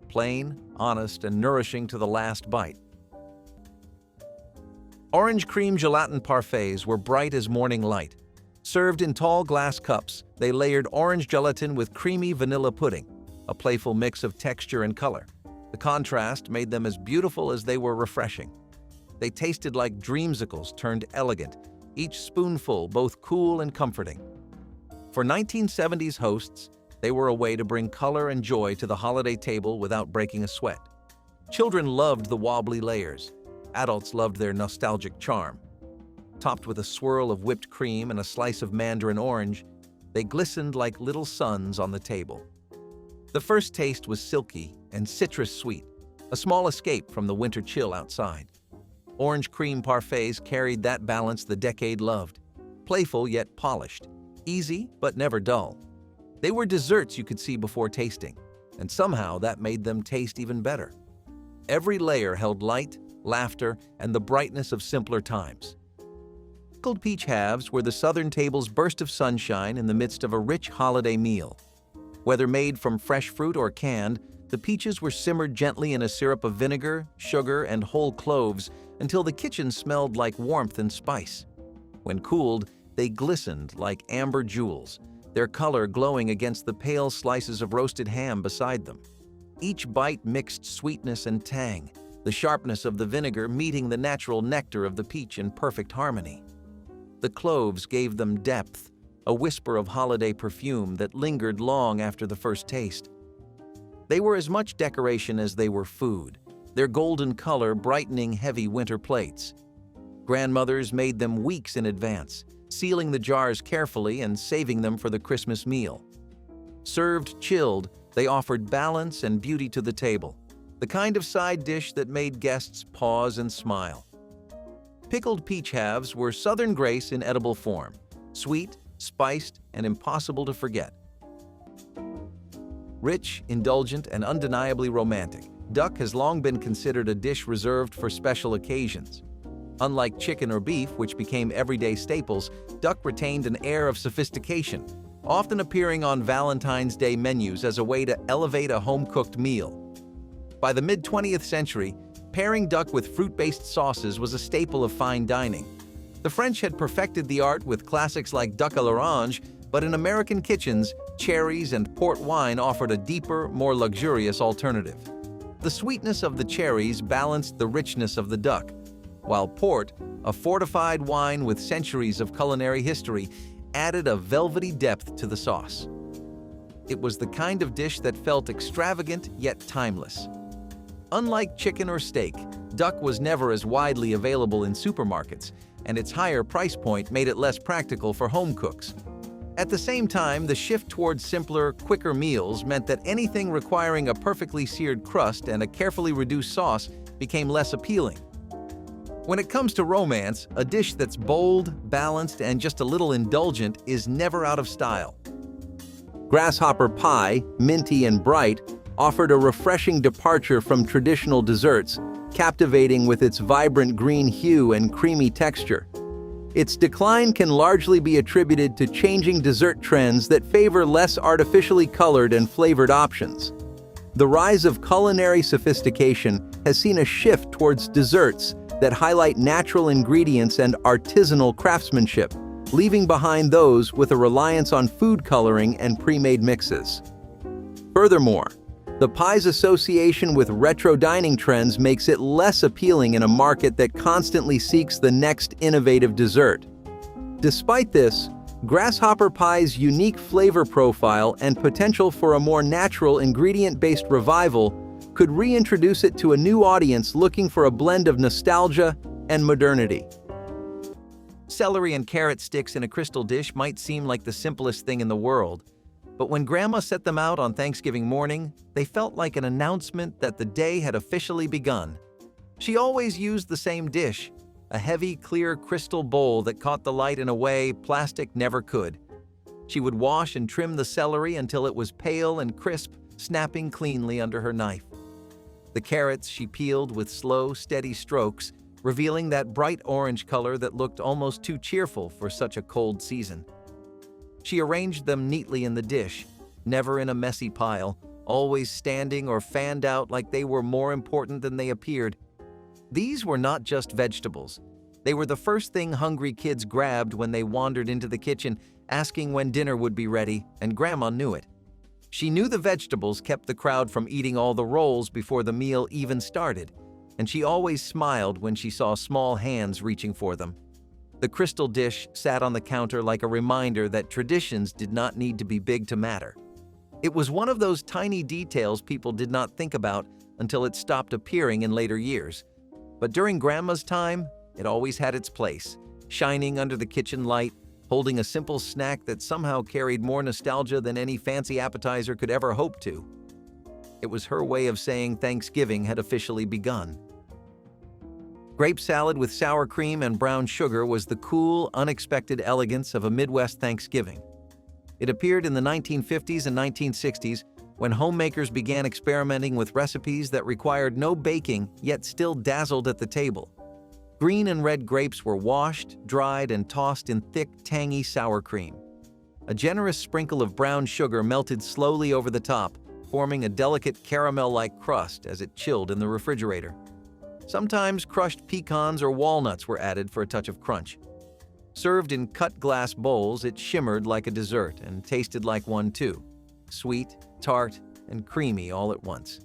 plain, honest, and nourishing to the last bite. Orange cream gelatin parfaits were bright as morning light. Served in tall glass cups, they layered orange gelatin with creamy vanilla pudding, a playful mix of texture and color. The contrast made them as beautiful as they were refreshing. They tasted like dreamsicles turned elegant, each spoonful both cool and comforting. For 1970s hosts, they were a way to bring color and joy to the holiday table without breaking a sweat. Children loved the wobbly layers. Adults loved their nostalgic charm. Topped with a swirl of whipped cream and a slice of mandarin orange, they glistened like little suns on the table. The first taste was silky and citrus sweet, a small escape from the winter chill outside. Orange cream parfaits carried that balance the decade loved, playful yet polished, easy but never dull. They were desserts you could see before tasting, and somehow that made them taste even better. Every layer held light, laughter, and the brightness of simpler times. Pickled peach halves were the Southern table's burst of sunshine in the midst of a rich holiday meal. Whether made from fresh fruit or canned, the peaches were simmered gently in a syrup of vinegar, sugar, and whole cloves until the kitchen smelled like warmth and spice. When cooled, they glistened like amber jewels, their color glowing against the pale slices of roasted ham beside them. Each bite mixed sweetness and tang, the sharpness of the vinegar meeting the natural nectar of the peach in perfect harmony. The cloves gave them depth, a whisper of holiday perfume that lingered long after the first taste. They were as much decoration as they were food, their golden color brightening heavy winter plates. Grandmothers made them weeks in advance, sealing the jars carefully and saving them for the Christmas meal. Served chilled, they offered balance and beauty to the table, the kind of side dish that made guests pause and smile. Pickled peach halves were Southern grace in edible form, sweet, spiced, and impossible to forget. Rich, indulgent, and undeniably romantic, duck has long been considered a dish reserved for special occasions. Unlike chicken or beef, which became everyday staples, duck retained an air of sophistication, often appearing on Valentine's Day menus as a way to elevate a home-cooked meal. By the mid-20th century, pairing duck with fruit-based sauces was a staple of fine dining. The French had perfected the art with classics like duck à l'orange, but in American kitchens, cherries and port wine offered a deeper, more luxurious alternative. The sweetness of the cherries balanced the richness of the duck, while port, a fortified wine with centuries of culinary history, added a velvety depth to the sauce. It was the kind of dish that felt extravagant yet timeless. Unlike chicken or steak, duck was never as widely available in supermarkets, and its higher price point made it less practical for home cooks. At the same time, the shift towards simpler, quicker meals meant that anything requiring a perfectly seared crust and a carefully reduced sauce became less appealing. When it comes to romance, a dish that's bold, balanced, and just a little indulgent is never out of style. Grasshopper pie, minty and bright, offered a refreshing departure from traditional desserts, captivating with its vibrant green hue and creamy texture. Its decline can largely be attributed to changing dessert trends that favor less artificially colored and flavored options. The rise of culinary sophistication has seen a shift towards desserts that highlight natural ingredients and artisanal craftsmanship, leaving behind those with a reliance on food coloring and pre-made mixes. Furthermore, the pie's association with retro dining trends makes it less appealing in a market that constantly seeks the next innovative dessert. Despite this, grasshopper pie's unique flavor profile and potential for a more natural ingredient-based revival could reintroduce it to a new audience looking for a blend of nostalgia and modernity. Celery and carrot sticks in a crystal dish might seem like the simplest thing in the world, but when Grandma set them out on Thanksgiving morning, they felt like an announcement that the day had officially begun. She always used the same dish, a heavy, clear crystal bowl that caught the light in a way plastic never could. She would wash and trim the celery until it was pale and crisp, snapping cleanly under her knife. The carrots she peeled with slow, steady strokes, revealing that bright orange color that looked almost too cheerful for such a cold season. She arranged them neatly in the dish, never in a messy pile, always standing or fanned out like they were more important than they appeared. These were not just vegetables. They were the first thing hungry kids grabbed when they wandered into the kitchen, asking when dinner would be ready, and Grandma knew it. She knew the vegetables kept the crowd from eating all the rolls before the meal even started, and she always smiled when she saw small hands reaching for them. The crystal dish sat on the counter like a reminder that traditions did not need to be big to matter. It was one of those tiny details people did not think about until it stopped appearing in later years. But during Grandma's time, it always had its place, shining under the kitchen light, holding a simple snack that somehow carried more nostalgia than any fancy appetizer could ever hope to. It was her way of saying Thanksgiving had officially begun. Grape salad with sour cream and brown sugar was the cool, unexpected elegance of a Midwest Thanksgiving. It appeared in the 1950s and 1960s when homemakers began experimenting with recipes that required no baking yet still dazzled at the table. Green and red grapes were washed, dried, and tossed in thick, tangy sour cream. A generous sprinkle of brown sugar melted slowly over the top, forming a delicate caramel-like crust as it chilled in the refrigerator. Sometimes crushed pecans or walnuts were added for a touch of crunch. Served in cut glass bowls, it shimmered like a dessert and tasted like one too. Sweet, tart, and creamy all at once.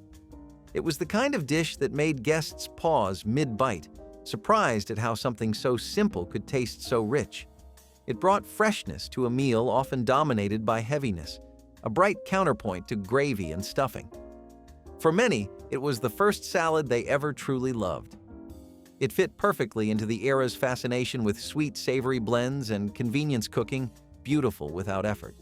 It was the kind of dish that made guests pause mid-bite, surprised at how something so simple could taste so rich. It brought freshness to a meal often dominated by heaviness, a bright counterpoint to gravy and stuffing. For many, it was the first salad they ever truly loved. It fit perfectly into the era's fascination with sweet, savory blends and convenience cooking, beautiful without effort.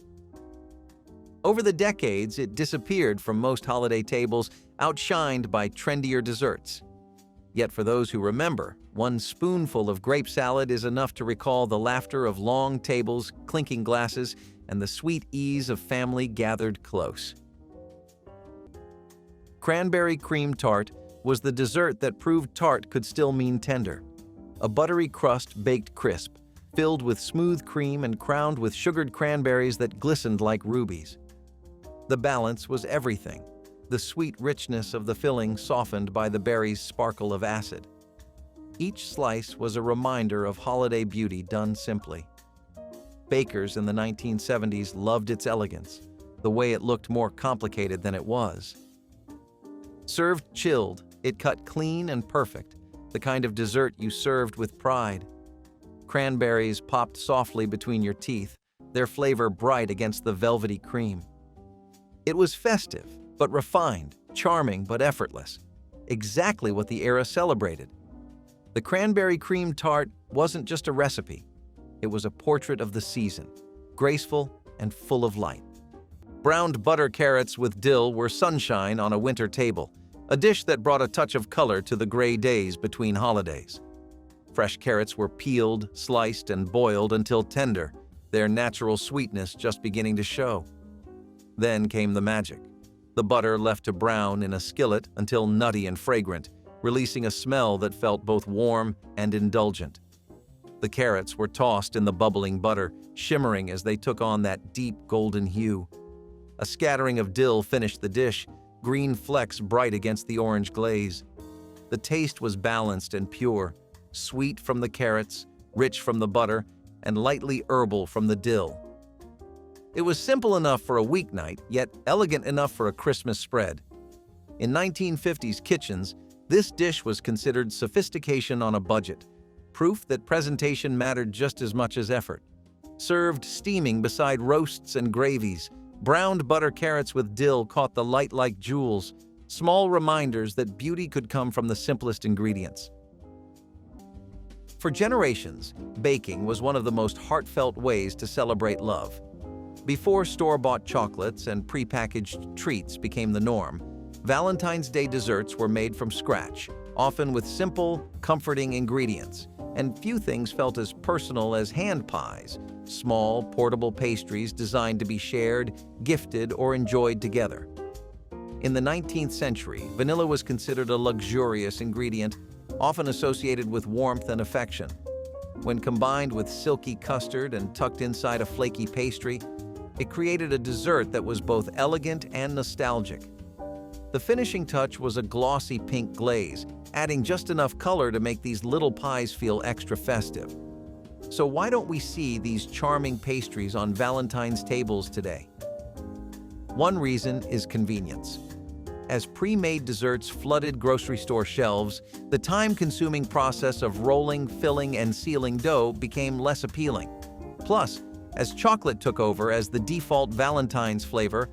Over the decades, it disappeared from most holiday tables, outshined by trendier desserts. Yet for those who remember, one spoonful of grape salad is enough to recall the laughter of long tables, clinking glasses, and the sweet ease of family gathered close. Cranberry cream tart was the dessert that proved tart could still mean tender. A buttery crust baked crisp, filled with smooth cream and crowned with sugared cranberries that glistened like rubies. The balance was everything, the sweet richness of the filling softened by the berries' sparkle of acid. Each slice was a reminder of holiday beauty done simply. Bakers in the 1970s loved its elegance, the way it looked more complicated than it was. Served chilled, it cut clean and perfect, the kind of dessert you served with pride. Cranberries popped softly between your teeth, their flavor bright against the velvety cream. It was festive, but refined, charming, but effortless. Exactly what the era celebrated. The cranberry cream tart wasn't just a recipe. It was a portrait of the season, graceful and full of light. Browned butter carrots with dill were sunshine on a winter table, a dish that brought a touch of color to the gray days between holidays. Fresh carrots were peeled, sliced, and boiled until tender, their natural sweetness just beginning to show. Then came the magic. The butter left to brown in a skillet until nutty and fragrant, releasing a smell that felt both warm and indulgent. The carrots were tossed in the bubbling butter, shimmering as they took on that deep golden hue. A scattering of dill finished the dish, green flecks bright against the orange glaze. The taste was balanced and pure, sweet from the carrots, rich from the butter, and lightly herbal from the dill. It was simple enough for a weeknight, yet elegant enough for a Christmas spread. In 1950s kitchens, this dish was considered sophistication on a budget, proof that presentation mattered just as much as effort. Served steaming beside roasts and gravies, browned butter carrots with dill caught the light like jewels, small reminders that beauty could come from the simplest ingredients. For generations, baking was one of the most heartfelt ways to celebrate love. Before store-bought chocolates and prepackaged treats became the norm, Valentine's Day desserts were made from scratch, often with simple, comforting ingredients, and few things felt as personal as hand pies, small, portable pastries designed to be shared, gifted, or enjoyed together. In the 19th century, vanilla was considered a luxurious ingredient, often associated with warmth and affection. When combined with silky custard and tucked inside a flaky pastry, it created a dessert that was both elegant and nostalgic. The finishing touch was a glossy pink glaze, adding just enough color to make these little pies feel extra festive. So why don't we see these charming pastries on Valentine's tables today? One reason is convenience. As pre-made desserts flooded grocery store shelves, the time-consuming process of rolling, filling, and sealing dough became less appealing. Plus, as chocolate took over as the default Valentine's flavor,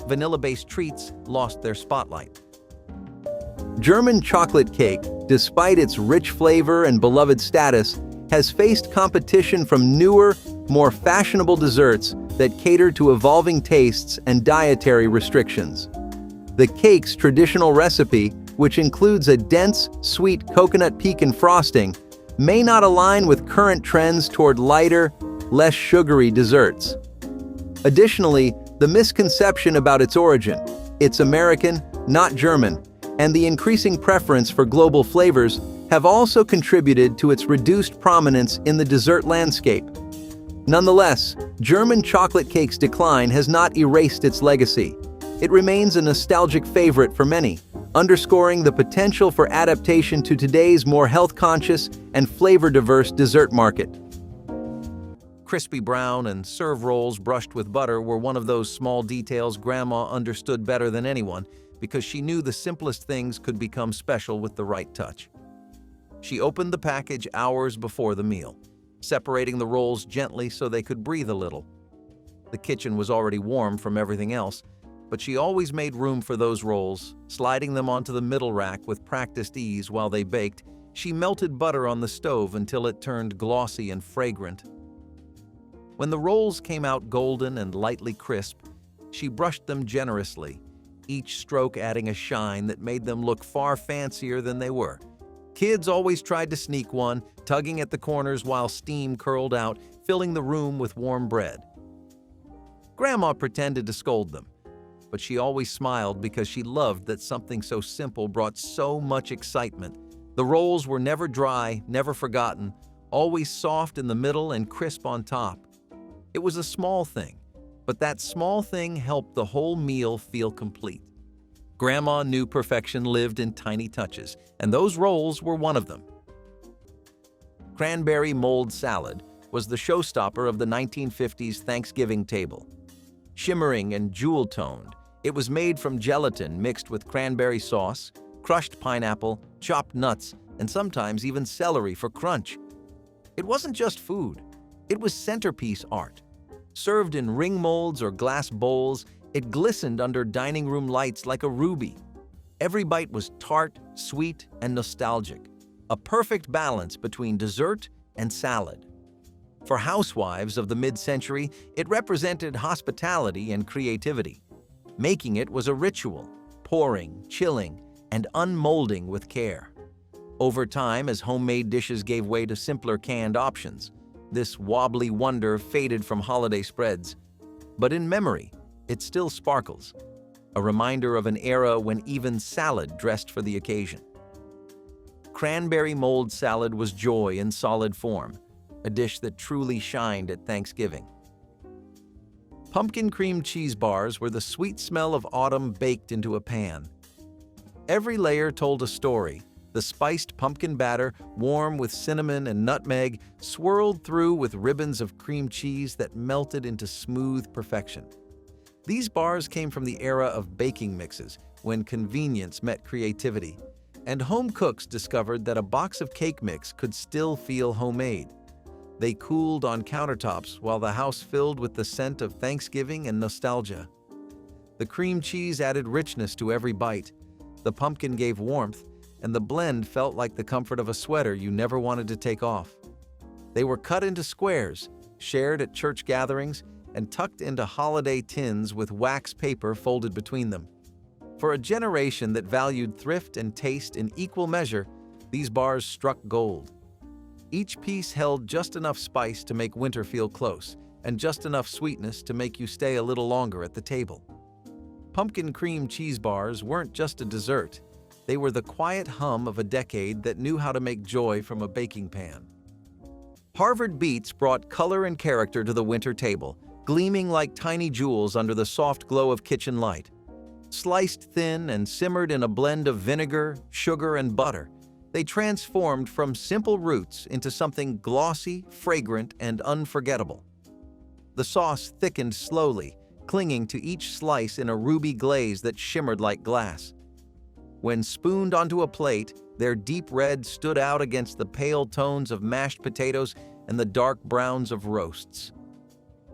vanilla-based treats lost their spotlight. German chocolate cake, despite its rich flavor and beloved status, has faced competition from newer, more fashionable desserts that cater to evolving tastes and dietary restrictions. The cake's traditional recipe, which includes a dense, sweet coconut pecan frosting, may not align with current trends toward lighter, less sugary desserts. Additionally, the misconception about its origin, it's American, not German, and the increasing preference for global flavors have also contributed to its reduced prominence in the dessert landscape. Nonetheless, German chocolate cake's decline has not erased its legacy. It remains a nostalgic favorite for many, underscoring the potential for adaptation to today's more health-conscious and flavor-diverse dessert market. Crispy brown and serve rolls brushed with butter were one of those small details Grandma understood better than anyone because she knew the simplest things could become special with the right touch. She opened the package hours before the meal, separating the rolls gently so they could breathe a little. The kitchen was already warm from everything else, but she always made room for those rolls, sliding them onto the middle rack with practiced ease while they baked. She melted butter on the stove until it turned glossy and fragrant. When the rolls came out golden and lightly crisp, she brushed them generously, each stroke adding a shine that made them look far fancier than they were. Kids always tried to sneak one, tugging at the corners while steam curled out, filling the room with warm bread. Grandma pretended to scold them, but she always smiled because she loved that something so simple brought so much excitement. The rolls were never dry, never forgotten, always soft in the middle and crisp on top. It was a small thing, but that small thing helped the whole meal feel complete. Grandma knew perfection lived in tiny touches, and those rolls were one of them. Cranberry mold salad was the showstopper of the 1950s Thanksgiving table. Shimmering and jewel-toned, it was made from gelatin mixed with cranberry sauce, crushed pineapple, chopped nuts, and sometimes even celery for crunch. It wasn't just food, it was centerpiece art. Served in ring molds or glass bowls, it glistened under dining room lights like a ruby. Every bite was tart, sweet, and nostalgic, a perfect balance between dessert and salad. For housewives of the mid-century, it represented hospitality and creativity. Making it was a ritual, pouring, chilling, and unmolding with care. Over time, as homemade dishes gave way to simpler canned options, this wobbly wonder faded from holiday spreads. But in memory, it still sparkles, a reminder of an era when even salad dressed for the occasion. Cranberry mold salad was joy in solid form, a dish that truly shined at Thanksgiving. Pumpkin cream cheese bars were the sweet smell of autumn baked into a pan. Every layer told a story, The spiced pumpkin batter, warm with cinnamon and nutmeg, swirled through with ribbons of cream cheese that melted into smooth perfection. These bars came from the era of baking mixes, when convenience met creativity, and home cooks discovered that a box of cake mix could still feel homemade. They cooled on countertops while the house filled with the scent of Thanksgiving and nostalgia. The cream cheese added richness to every bite, the pumpkin gave warmth, and the blend felt like the comfort of a sweater you never wanted to take off. They were cut into squares, shared at church gatherings, and tucked into holiday tins with wax paper folded between them. For a generation that valued thrift and taste in equal measure, these bars struck gold. Each piece held just enough spice to make winter feel close, and just enough sweetness to make you stay a little longer at the table. Pumpkin cream cheese bars weren't just a dessert. They were the quiet hum of a decade that knew how to make joy from a baking pan. Harvard Beets brought color and character to the winter table, gleaming like tiny jewels under the soft glow of kitchen light. Sliced thin and simmered in a blend of vinegar, sugar, and butter, they transformed from simple roots into something glossy, fragrant, and unforgettable. The sauce thickened slowly, clinging to each slice in a ruby glaze that shimmered like glass. When spooned onto a plate, their deep red stood out against the pale tones of mashed potatoes and the dark browns of roasts.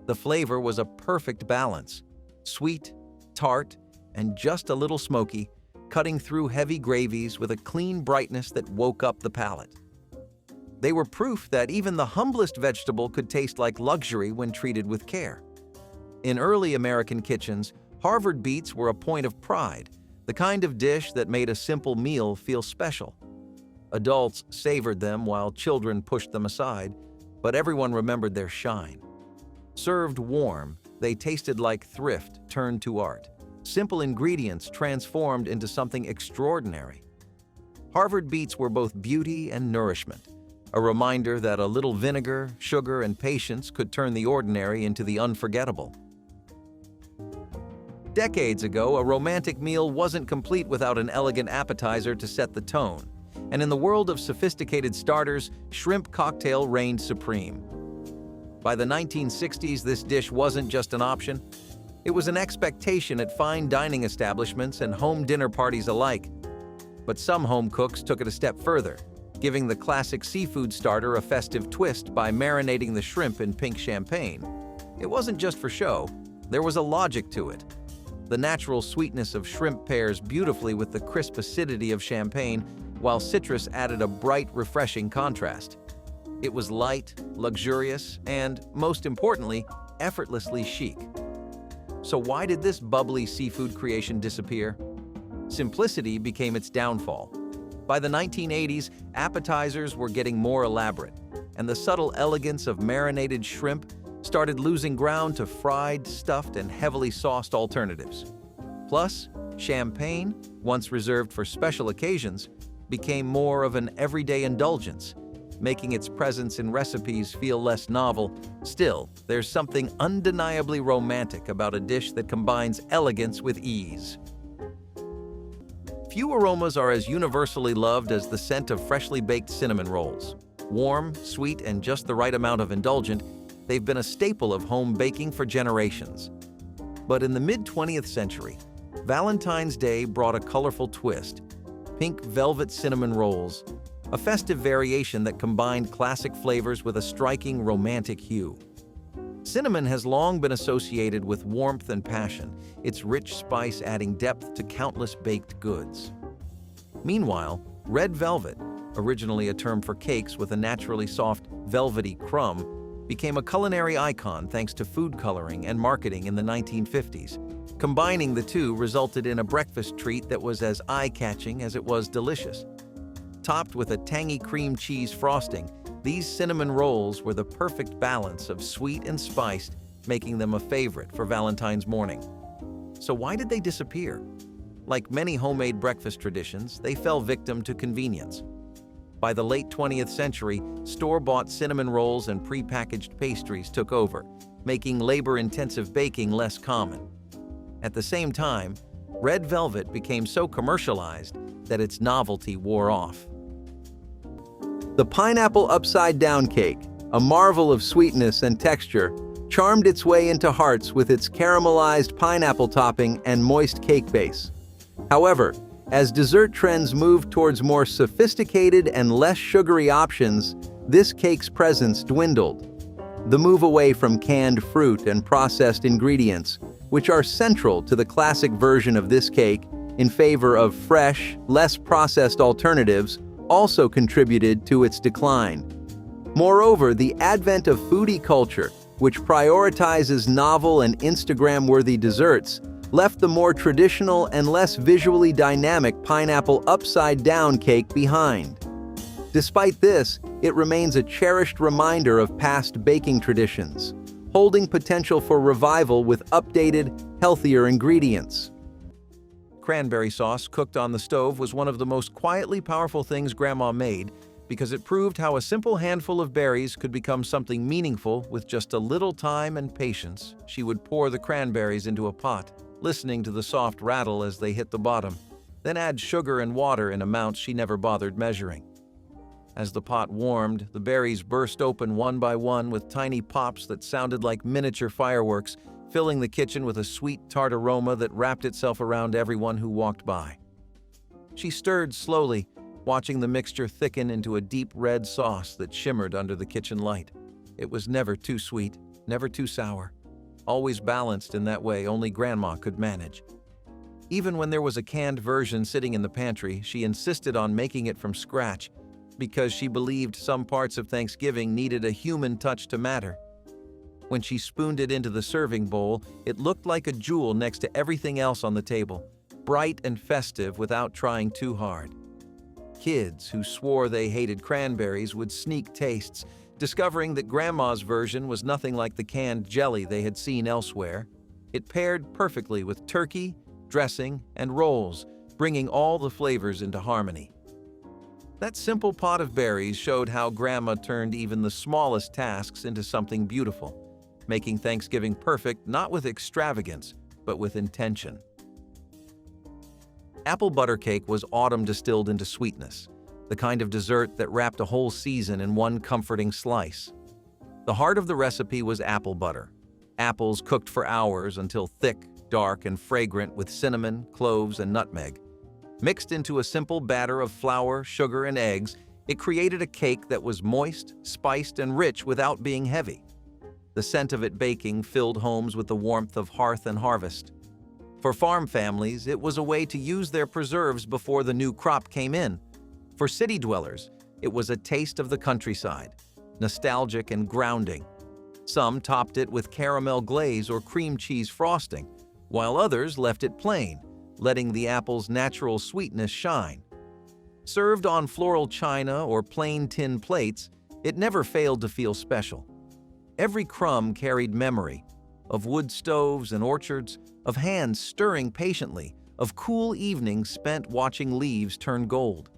The flavor was a perfect balance, sweet, tart, and just a little smoky, cutting through heavy gravies with a clean brightness that woke up the palate. They were proof that even the humblest vegetable could taste like luxury when treated with care. In early American kitchens, Harvard Beets were a point of pride, the kind of dish that made a simple meal feel special. Adults savored them while children pushed them aside, but everyone remembered their shine. Served warm, they tasted like thrift turned to art. Simple ingredients transformed into something extraordinary. Harvard Beets were both beauty and nourishment, a reminder that a little vinegar, sugar, and patience could turn the ordinary into the unforgettable. Decades ago, a romantic meal wasn't complete without an elegant appetizer to set the tone, and in the world of sophisticated starters, shrimp cocktail reigned supreme. By the 1960s, this dish wasn't just an option. It was an expectation at fine dining establishments and home dinner parties alike. But some home cooks took it a step further, giving the classic seafood starter a festive twist by marinating the shrimp in pink champagne. It wasn't just for show, there was a logic to it. The natural sweetness of shrimp pairs beautifully with the crisp acidity of champagne, while citrus added a bright, refreshing contrast. It was light, luxurious, and, most importantly, effortlessly chic. So why did this bubbly seafood creation disappear? Simplicity became its downfall. By the 1980s, appetizers were getting more elaborate, and the subtle elegance of marinated shrimp started losing ground to fried, stuffed, and heavily sauced alternatives. Plus, champagne, once reserved for special occasions, became more of an everyday indulgence, making its presence in recipes feel less novel. Still, there's something undeniably romantic about a dish that combines elegance with ease. Few aromas are as universally loved as the scent of freshly baked cinnamon rolls. Warm, sweet, and just the right amount of indulgent, they've been a staple of home baking for generations. But in the mid-20th century, Valentine's Day brought a colorful twist: pink velvet cinnamon rolls, a festive variation that combined classic flavors with a striking romantic hue. Cinnamon has long been associated with warmth and passion, its rich spice adding depth to countless baked goods. Meanwhile, red velvet, originally a term for cakes with a naturally soft, velvety crumb, became a culinary icon thanks to food coloring and marketing in the 1950s. Combining the two resulted in a breakfast treat that was as eye-catching as it was delicious. Topped with a tangy cream cheese frosting, these cinnamon rolls were the perfect balance of sweet and spiced, making them a favorite for Valentine's morning. So why did they disappear? Like many homemade breakfast traditions, they fell victim to convenience. By the late 20th century, store-bought cinnamon rolls and prepackaged pastries took over, making labor-intensive baking less common. At the same time, red velvet became so commercialized that its novelty wore off. The pineapple upside-down cake, a marvel of sweetness and texture, charmed its way into hearts with its caramelized pineapple topping and moist cake base. However, as dessert trends moved towards more sophisticated and less sugary options, this cake's presence dwindled. The move away from canned fruit and processed ingredients, which are central to the classic version of this cake, in favor of fresh, less processed alternatives, also contributed to its decline. Moreover, the advent of foodie culture, which prioritizes novel and Instagram-worthy desserts, left the more traditional and less visually dynamic pineapple upside-down cake behind. Despite this, it remains a cherished reminder of past baking traditions, holding potential for revival with updated, healthier ingredients. Cranberry sauce cooked on the stove was one of the most quietly powerful things Grandma made because it proved how a simple handful of berries could become something meaningful with just a little time and patience. She would pour the cranberries into a pot, listening to the soft rattle as they hit the bottom, then add sugar and water in amounts she never bothered measuring. As the pot warmed, the berries burst open one by one with tiny pops that sounded like miniature fireworks, filling the kitchen with a sweet, tart aroma that wrapped itself around everyone who walked by. She stirred slowly, watching the mixture thicken into a deep red sauce that shimmered under the kitchen light. It was never too sweet, never too sour, always balanced in that way only Grandma could manage. Even when there was a canned version sitting in the pantry, she insisted on making it from scratch because she believed some parts of Thanksgiving needed a human touch to matter. When she spooned it into the serving bowl, it looked like a jewel next to everything else on the table, bright and festive without trying too hard. Kids who swore they hated cranberries would sneak tastes, discovering that Grandma's version was nothing like the canned jelly they had seen elsewhere. It paired perfectly with turkey, dressing, and rolls, bringing all the flavors into harmony. That simple pot of berries showed how Grandma turned even the smallest tasks into something beautiful, making Thanksgiving perfect not with extravagance, but with intention. Apple butter cake was autumn distilled into sweetness, the kind of dessert that wrapped a whole season in one comforting slice. The heart of the recipe was apple butter. Apples cooked for hours until thick, dark, and fragrant with cinnamon, cloves, and nutmeg. Mixed into a simple batter of flour, sugar, and eggs, it created a cake that was moist, spiced, and rich without being heavy. The scent of it baking filled homes with the warmth of hearth and harvest. For farm families, it was a way to use their preserves before the new crop came in. For city dwellers, it was a taste of the countryside, nostalgic and grounding. Some topped it with caramel glaze or cream cheese frosting, while others left it plain, letting the apple's natural sweetness shine. Served on floral china or plain tin plates, it never failed to feel special. Every crumb carried memory of wood stoves and orchards, of hands stirring patiently, of cool evenings spent watching leaves turn gold.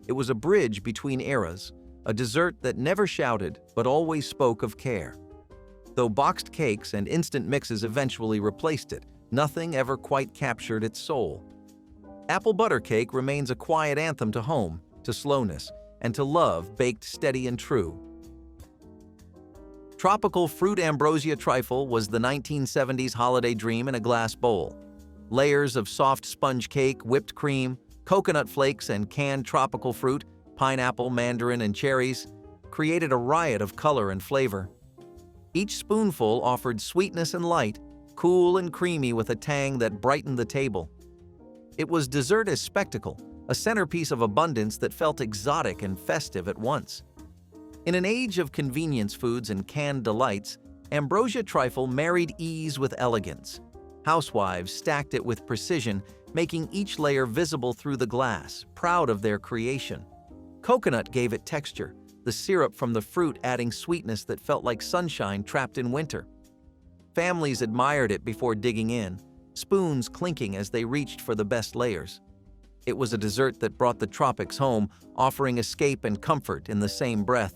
It was a bridge between eras, a dessert that never shouted but always spoke of care. Though boxed cakes and instant mixes eventually replaced it, nothing ever quite captured its soul. Apple butter cake remains a quiet anthem to home, to slowness, and to love baked steady and true. Tropical fruit ambrosia trifle was the 1970s holiday dream in a glass bowl. Layers of soft sponge cake, whipped cream, coconut flakes, and canned tropical fruit, pineapple, mandarin, and cherries, created a riot of color and flavor. Each spoonful offered sweetness and light, cool and creamy with a tang that brightened the table. It was dessert as spectacle, a centerpiece of abundance that felt exotic and festive at once. In an age of convenience foods and canned delights, ambrosia trifle married ease with elegance. Housewives stacked it with precision, making each layer visible through the glass, proud of their creation. Coconut gave it texture, the syrup from the fruit adding sweetness that felt like sunshine trapped in winter. Families admired it before digging in, spoons clinking as they reached for the best layers. It was a dessert that brought the tropics home, offering escape and comfort in the same breath.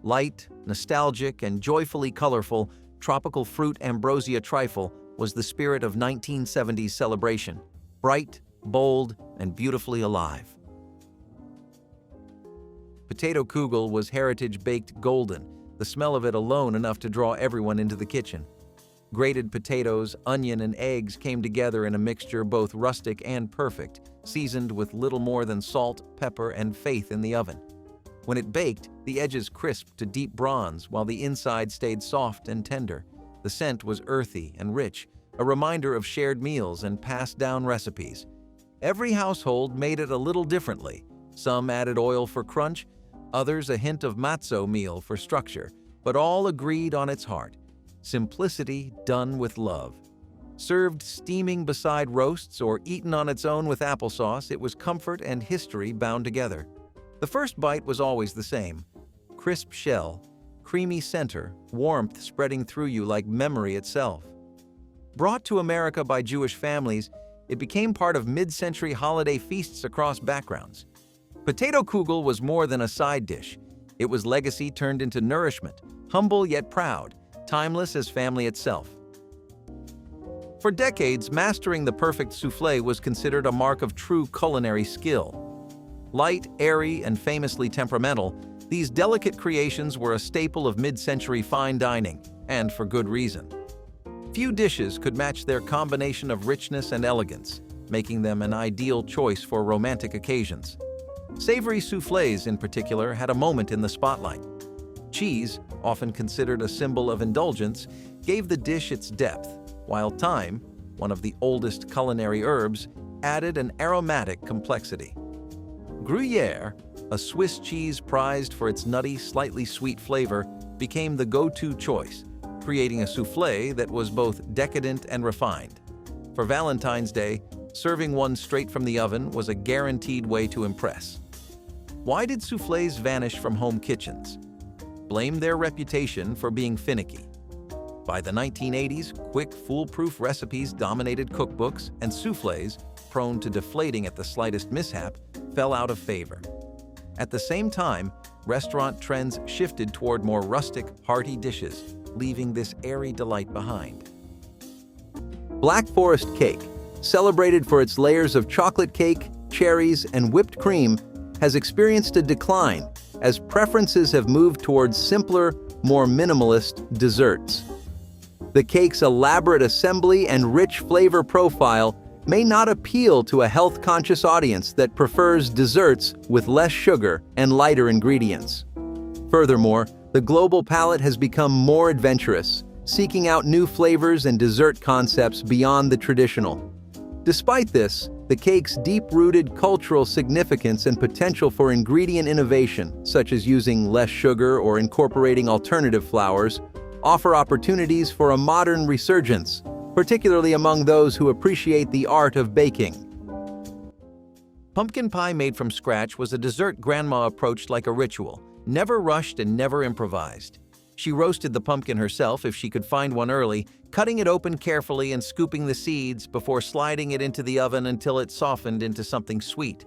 Light, nostalgic, and joyfully colorful, tropical fruit ambrosia trifle was the spirit of 1970s celebration, bright, bold, and beautifully alive. Potato Kugel was heritage baked golden, the smell of it alone enough to draw everyone into the kitchen. Grated potatoes, onion, and eggs came together in a mixture both rustic and perfect, seasoned with little more than salt, pepper, and faith in the oven. When it baked, the edges crisped to deep bronze while the inside stayed soft and tender. The scent was earthy and rich, a reminder of shared meals and passed-down recipes. Every household made it a little differently. Some added oil for crunch, others a hint of matzo meal for structure, but all agreed on its heart. Simplicity done with love. Served steaming beside roasts or eaten on its own with applesauce, it was comfort and history bound together. The first bite was always the same. Crisp shell, creamy center, warmth spreading through you like memory itself. Brought to America by Jewish families, it became part of mid-century holiday feasts across backgrounds. Potato Kugel was more than a side dish. It was legacy turned into nourishment, humble yet proud, timeless as family itself. For decades, mastering the perfect soufflé was considered a mark of true culinary skill. Light, airy, and famously temperamental, these delicate creations were a staple of mid-century fine dining, and for good reason. Few dishes could match their combination of richness and elegance, making them an ideal choice for romantic occasions. Savory soufflés, in particular, had a moment in the spotlight. Cheese, often considered a symbol of indulgence, gave the dish its depth, while thyme, one of the oldest culinary herbs, added an aromatic complexity. Gruyère, a Swiss cheese prized for its nutty, slightly sweet flavor, became the go-to choice, creating a soufflé that was both decadent and refined. For Valentine's Day, serving one straight from the oven was a guaranteed way to impress. Why did soufflés vanish from home kitchens? Blame their reputation for being finicky. By the 1980s, quick, foolproof recipes dominated cookbooks, and soufflés, prone to deflating at the slightest mishap, fell out of favor. At the same time, restaurant trends shifted toward more rustic, hearty dishes, leaving this airy delight behind. Black Forest cake, celebrated for its layers of chocolate cake, cherries, and whipped cream, has experienced a decline as preferences have moved towards simpler, more minimalist desserts. The cake's elaborate assembly and rich flavor profile may not appeal to a health-conscious audience that prefers desserts with less sugar and lighter ingredients. Furthermore, the global palate has become more adventurous, seeking out new flavors and dessert concepts beyond the traditional. Despite this, the cake's deep-rooted cultural significance and potential for ingredient innovation, such as using less sugar or incorporating alternative flours, offer opportunities for a modern resurgence, particularly among those who appreciate the art of baking. Pumpkin pie made from scratch was a dessert Grandma approached like a ritual, never rushed and never improvised. She roasted the pumpkin herself if she could find one early, cutting it open carefully and scooping the seeds before sliding it into the oven until it softened into something sweet.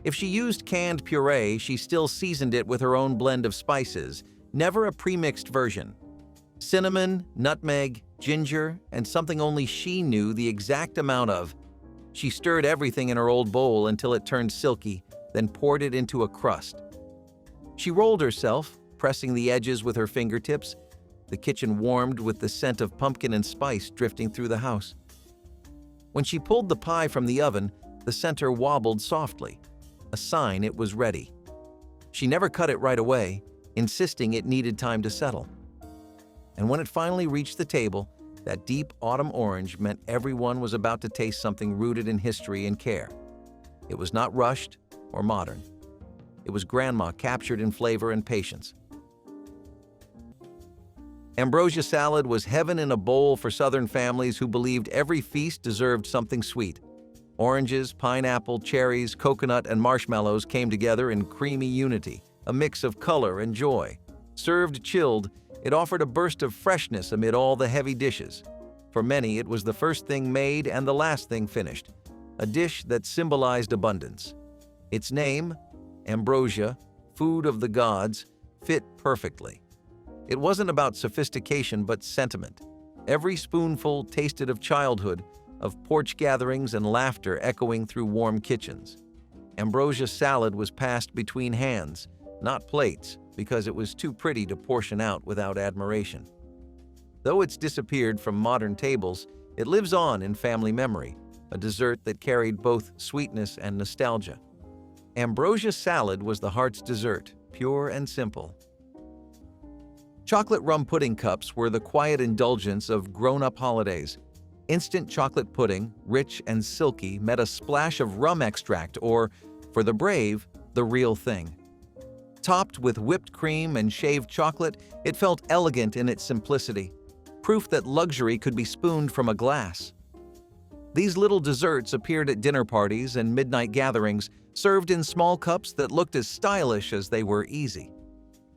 If she used canned puree, she still seasoned it with her own blend of spices, never a pre-mixed version. Cinnamon, nutmeg, ginger, and something only she knew the exact amount of. She stirred everything in her old bowl until it turned silky, then poured it into a crust. She rolled herself, pressing the edges with her fingertips. The kitchen warmed with the scent of pumpkin and spice drifting through the house. When she pulled the pie from the oven, the center wobbled softly, a sign it was ready. She never cut it right away, insisting it needed time to settle. And when it finally reached the table, that deep autumn orange meant everyone was about to taste something rooted in history and care. It was not rushed or modern. It was Grandma captured in flavor and patience. Ambrosia salad was heaven in a bowl for Southern families who believed every feast deserved something sweet. Oranges, pineapple, cherries, coconut, and marshmallows came together in creamy unity, a mix of color and joy. Served chilled, it offered a burst of freshness amid all the heavy dishes. For many, it was the first thing made and the last thing finished, a dish that symbolized abundance. Its name, Ambrosia, food of the gods, fit perfectly. It wasn't about sophistication but sentiment. Every spoonful tasted of childhood, of porch gatherings and laughter echoing through warm kitchens. Ambrosia salad was passed between hands, not plates, because it was too pretty to portion out without admiration. Though it's disappeared from modern tables, it lives on in family memory, a dessert that carried both sweetness and nostalgia. Ambrosia salad was the heart's dessert, pure and simple. Chocolate rum pudding cups were the quiet indulgence of grown-up holidays. Instant chocolate pudding, rich and silky, met a splash of rum extract or, for the brave, the real thing. Topped with whipped cream and shaved chocolate, it felt elegant in its simplicity, proof that luxury could be spooned from a glass. These little desserts appeared at dinner parties and midnight gatherings, served in small cups that looked as stylish as they were easy.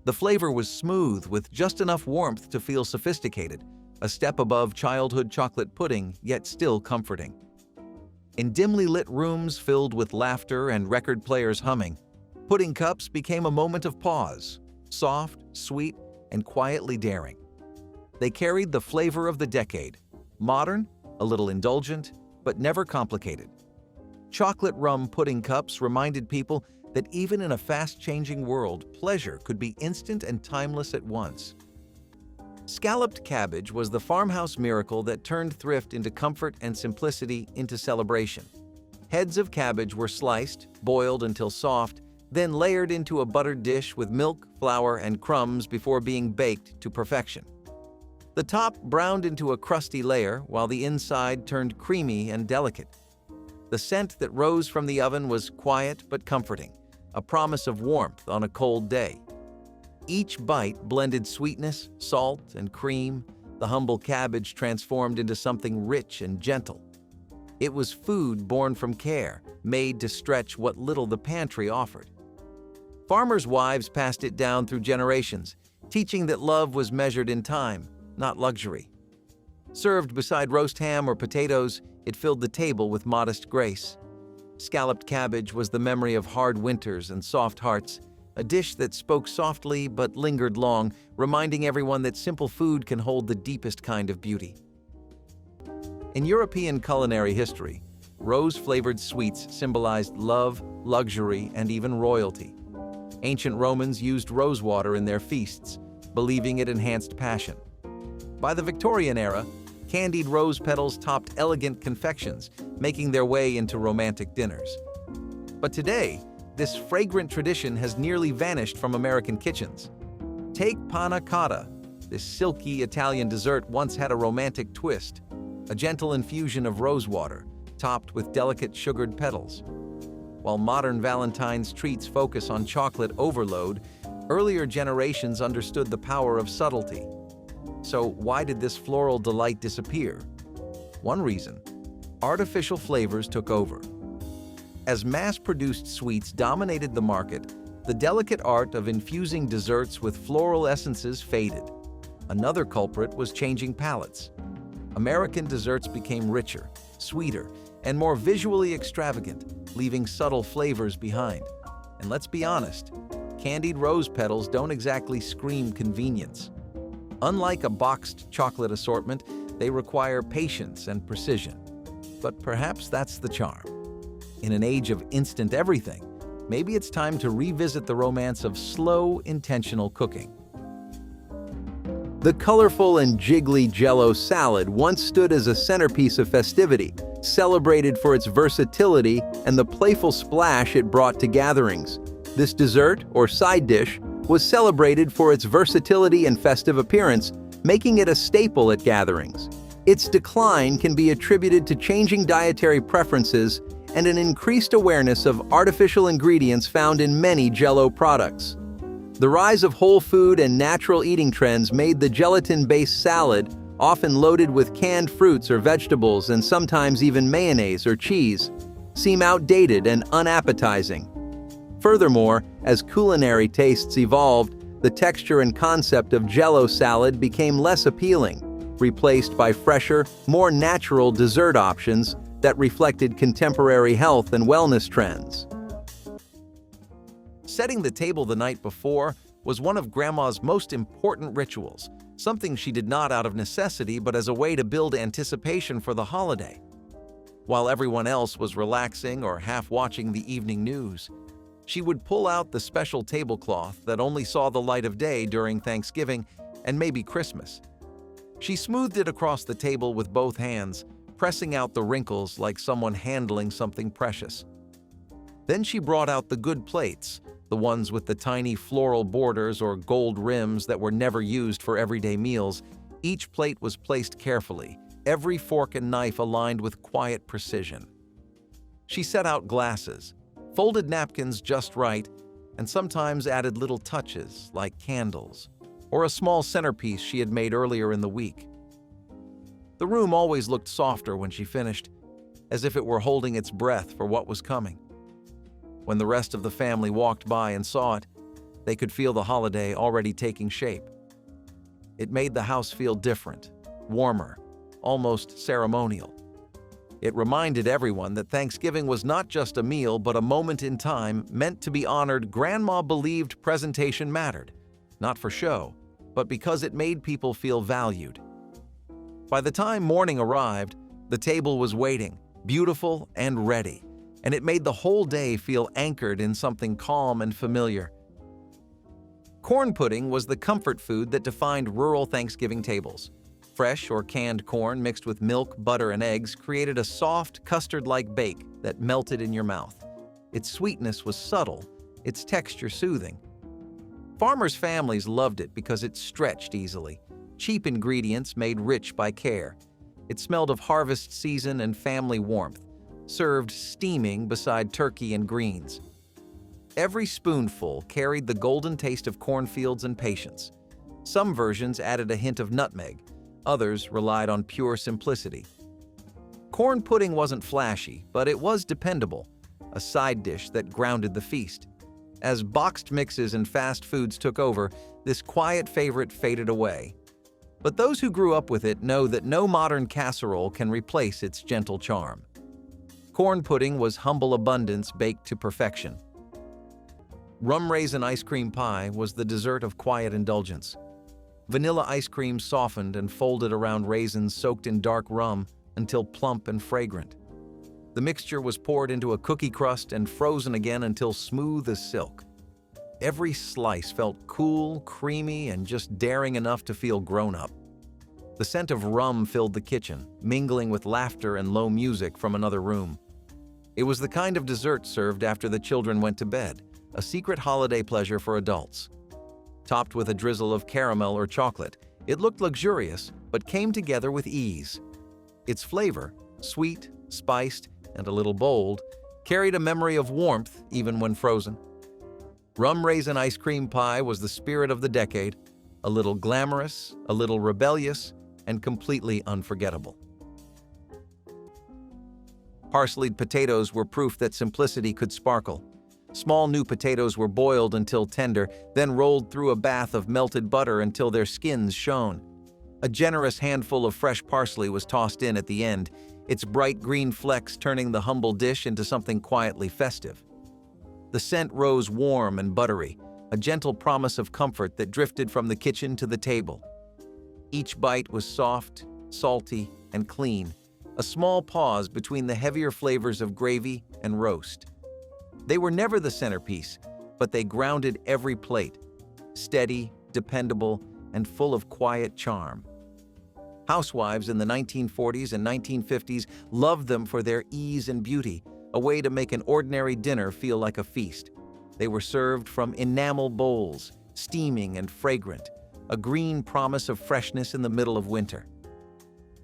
The flavor was smooth with just enough warmth to feel sophisticated, a step above childhood chocolate pudding, yet still comforting. In dimly lit rooms filled with laughter and record players humming, pudding cups became a moment of pause, soft, sweet, and quietly daring. They carried the flavor of the decade, modern, a little indulgent, but never complicated. Chocolate rum pudding cups reminded people that even in a fast-changing world, pleasure could be instant and timeless at once. Scalloped cabbage was the farmhouse miracle that turned thrift into comfort and simplicity into celebration. Heads of cabbage were sliced, boiled until soft, then layered into a buttered dish with milk, flour, and crumbs before being baked to perfection. The top browned into a crusty layer, while the inside turned creamy and delicate. The scent that rose from the oven was quiet but comforting, a promise of warmth on a cold day. Each bite blended sweetness, salt, and cream, the humble cabbage transformed into something rich and gentle. It was food born from care, made to stretch what little the pantry offered. Farmers' wives passed it down through generations, teaching that love was measured in time, not luxury. Served beside roast ham or potatoes, it filled the table with modest grace. Scalloped cabbage was the memory of hard winters and soft hearts, a dish that spoke softly but lingered long, reminding everyone that simple food can hold the deepest kind of beauty. In European culinary history, rose-flavored sweets symbolized love, luxury, and even royalty. Ancient Romans used rosewater in their feasts, believing it enhanced passion. By the Victorian era, candied rose petals topped elegant confections, making their way into romantic dinners. But today, this fragrant tradition has nearly vanished from American kitchens. Take panna cotta. This silky Italian dessert once had a romantic twist, a gentle infusion of rosewater, topped with delicate sugared petals. While modern Valentine's treats focus on chocolate overload, earlier generations understood the power of subtlety. So why did this floral delight disappear? One reason: artificial flavors took over. As mass-produced sweets dominated the market, the delicate art of infusing desserts with floral essences faded. Another culprit was changing palates. American desserts became richer, sweeter, and more visually extravagant, leaving subtle flavors behind. And let's be honest, candied rose petals don't exactly scream convenience. Unlike a boxed chocolate assortment, they require patience and precision. But perhaps that's the charm. In an age of instant everything, maybe it's time to revisit the romance of slow, intentional cooking. The colorful and jiggly Jell-O salad once stood as a centerpiece of festivity, celebrated for its versatility and the playful splash it brought to gatherings. This dessert, or side dish, was celebrated for its versatility and festive appearance, making it a staple at gatherings. Its decline can be attributed to changing dietary preferences and an increased awareness of artificial ingredients found in many Jell-O products. The rise of whole food and natural eating trends made the gelatin-based salad, often loaded with canned fruits or vegetables and sometimes even mayonnaise or cheese, seem outdated and unappetizing. Furthermore, as culinary tastes evolved, the texture and concept of Jell-O salad became less appealing, replaced by fresher, more natural dessert options that reflected contemporary health and wellness trends. Setting the table the night before was one of Grandma's most important rituals, something she did not out of necessity but as a way to build anticipation for the holiday. While everyone else was relaxing or half watching the evening news, She would pull out the special tablecloth that only saw the light of day during Thanksgiving and maybe Christmas. She smoothed it across the table with both hands, pressing out the wrinkles like someone handling something precious. Then she brought out the good plates, the ones with the tiny floral borders or gold rims that were never used for everyday meals. Each plate was placed carefully, every fork and knife aligned with quiet precision. She set out glasses, folded napkins just right, and sometimes added little touches like candles or a small centerpiece she had made earlier in the week. The room always looked softer when she finished, as if it were holding its breath for what was coming. When the rest of the family walked by and saw it, they could feel the holiday already taking shape. It made the house feel different, warmer, almost ceremonial. It reminded everyone that Thanksgiving was not just a meal but a moment in time meant to be honored. Grandma believed presentation mattered, not for show, but because it made people feel valued. By the time morning arrived, the table was waiting, beautiful and ready, and it made the whole day feel anchored in something calm and familiar. Corn pudding was the comfort food that defined rural Thanksgiving tables. Fresh or canned corn mixed with milk, butter, and eggs created a soft, custard-like bake that melted in your mouth. Its sweetness was subtle, its texture soothing. Farmers' families loved it because it stretched easily. Cheap ingredients made rich by care. It smelled of harvest season and family warmth, served steaming beside turkey and greens. Every spoonful carried the golden taste of cornfields and patience. Some versions added a hint of nutmeg, others relied on pure simplicity. Corn pudding wasn't flashy, but it was dependable, a side dish that grounded the feast. As boxed mixes and fast foods took over, this quiet favorite faded away. But those who grew up with it know that no modern casserole can replace its gentle charm. Corn pudding was humble abundance baked to perfection. Rum raisin ice cream pie was the dessert of quiet indulgence. Vanilla ice cream softened and folded around raisins soaked in dark rum until plump and fragrant. The mixture was poured into a cookie crust and frozen again until smooth as silk. Every slice felt cool, creamy, and just daring enough to feel grown up. The scent of rum filled the kitchen, mingling with laughter and low music from another room. It was the kind of dessert served after the children went to bed, a secret holiday pleasure for adults. Topped with a drizzle of caramel or chocolate, it looked luxurious but came together with ease. Its flavor, sweet, spiced, and a little bold, carried a memory of warmth even when frozen. Rum raisin ice cream pie was the spirit of the decade, a little glamorous, a little rebellious, and completely unforgettable. Parsleyed potatoes were proof that simplicity could sparkle. Small new potatoes were boiled until tender, then rolled through a bath of melted butter until their skins shone. A generous handful of fresh parsley was tossed in at the end, its bright green flecks turning the humble dish into something quietly festive. The scent rose warm and buttery, a gentle promise of comfort that drifted from the kitchen to the table. Each bite was soft, salty, and clean, a small pause between the heavier flavors of gravy and roast. They were never the centerpiece, but they grounded every plate, steady, dependable, and full of quiet charm. Housewives in the 1940s and 1950s loved them for their ease and beauty, a way to make an ordinary dinner feel like a feast. They were served from enamel bowls, steaming and fragrant, a green promise of freshness in the middle of winter.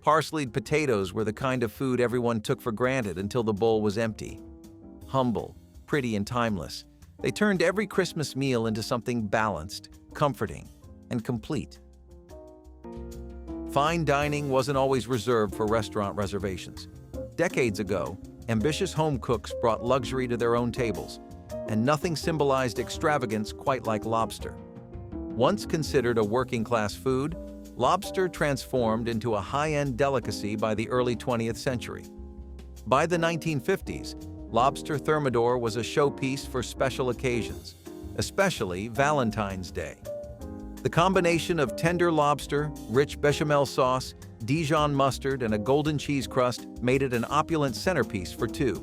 Parsleyed potatoes were the kind of food everyone took for granted until the bowl was empty. Humble, pretty, and timeless, they turned every Christmas meal into something balanced, comforting, and complete. Fine dining wasn't always reserved for restaurant reservations. Decades ago, ambitious home cooks brought luxury to their own tables, and nothing symbolized extravagance quite like lobster. Once considered a working-class food, lobster transformed into a high-end delicacy by the early 20th century. By the 1950s, lobster thermidor was a showpiece for special occasions, especially Valentine's Day. The combination of tender lobster, rich bechamel sauce, Dijon mustard, and a golden cheese crust made it an opulent centerpiece for two.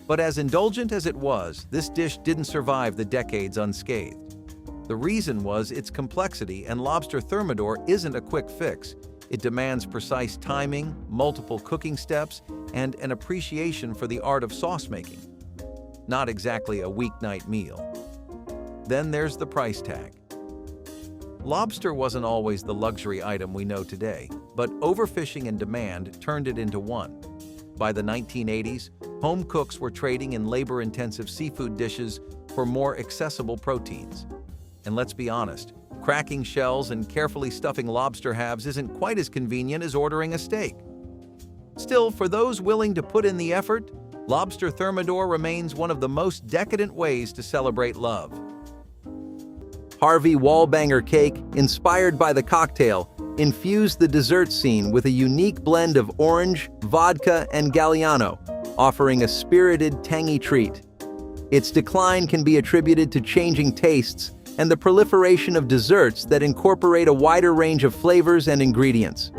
But as indulgent as it was, this dish didn't survive the decades unscathed. The reason was its complexity, and lobster thermidor isn't a quick fix. It demands precise timing, multiple cooking steps, and an appreciation for the art of sauce making. Not exactly a weeknight meal. Then there's the price tag. Lobster wasn't always the luxury item we know today, but overfishing and demand turned it into one. By the 1980s, home cooks were trading in labor-intensive seafood dishes for more accessible proteins. And let's be honest, cracking shells and carefully stuffing lobster halves isn't quite as convenient as ordering a steak. Still, for those willing to put in the effort, lobster thermidor remains one of the most decadent ways to celebrate love. Harvey Wallbanger cake, inspired by the cocktail, infused the dessert scene with a unique blend of orange, vodka, and Galliano, offering a spirited, tangy treat. Its decline can be attributed to changing tastes and the proliferation of desserts that incorporate a wider range of flavors and ingredients.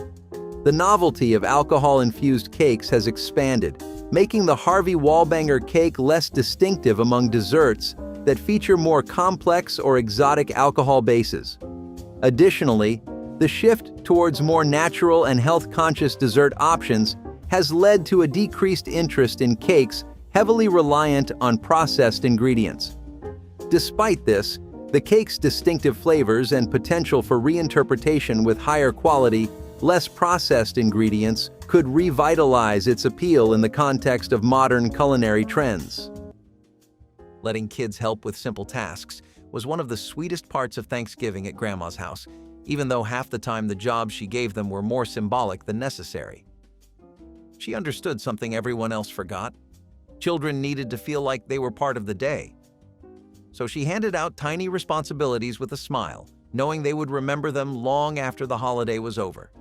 The novelty of alcohol-infused cakes has expanded, making the Harvey Wallbanger cake less distinctive among desserts that feature more complex or exotic alcohol bases. Additionally, the shift towards more natural and health-conscious dessert options has led to a decreased interest in cakes heavily reliant on processed ingredients. Despite this, the cake's distinctive flavors and potential for reinterpretation with higher quality, less processed ingredients could revitalize its appeal in the context of modern culinary trends. Letting kids help with simple tasks was one of the sweetest parts of Thanksgiving at Grandma's house, even though half the time the jobs she gave them were more symbolic than necessary. She understood something everyone else forgot. Children needed to feel like they were part of the day. So she handed out tiny responsibilities with a smile, knowing they would remember them long after the holiday was over.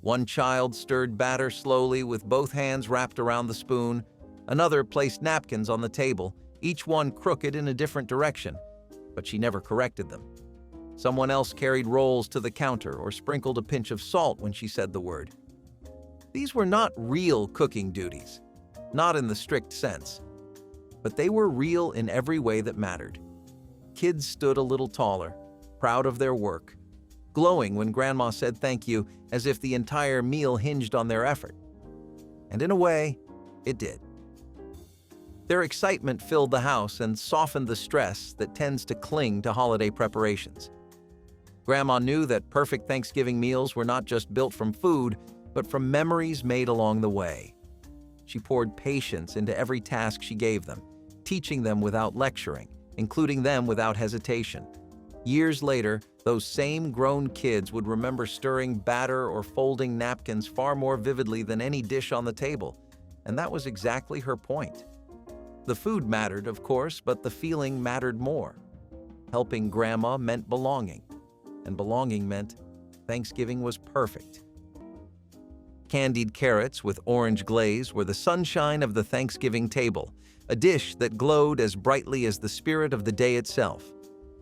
One child stirred batter slowly with both hands wrapped around the spoon. Another placed napkins on the table, each one crooked in a different direction, but she never corrected them. Someone else carried rolls to the counter or sprinkled a pinch of salt when she said the word. These were not real cooking duties, not in the strict sense, but they were real in every way that mattered. Kids stood a little taller, proud of their work, glowing when Grandma said thank you as if the entire meal hinged on their effort. And in a way, it did. Their excitement filled the house and softened the stress that tends to cling to holiday preparations. Grandma knew that perfect Thanksgiving meals were not just built from food, but from memories made along the way. She poured patience into every task she gave them, teaching them without lecturing, including them without hesitation. Years later, those same grown kids would remember stirring batter or folding napkins far more vividly than any dish on the table, and that was exactly her point. The food mattered, of course, but the feeling mattered more. Helping Grandma meant belonging, and belonging meant Thanksgiving was perfect. Candied carrots with orange glaze were the sunshine of the Thanksgiving table, a dish that glowed as brightly as the spirit of the day itself.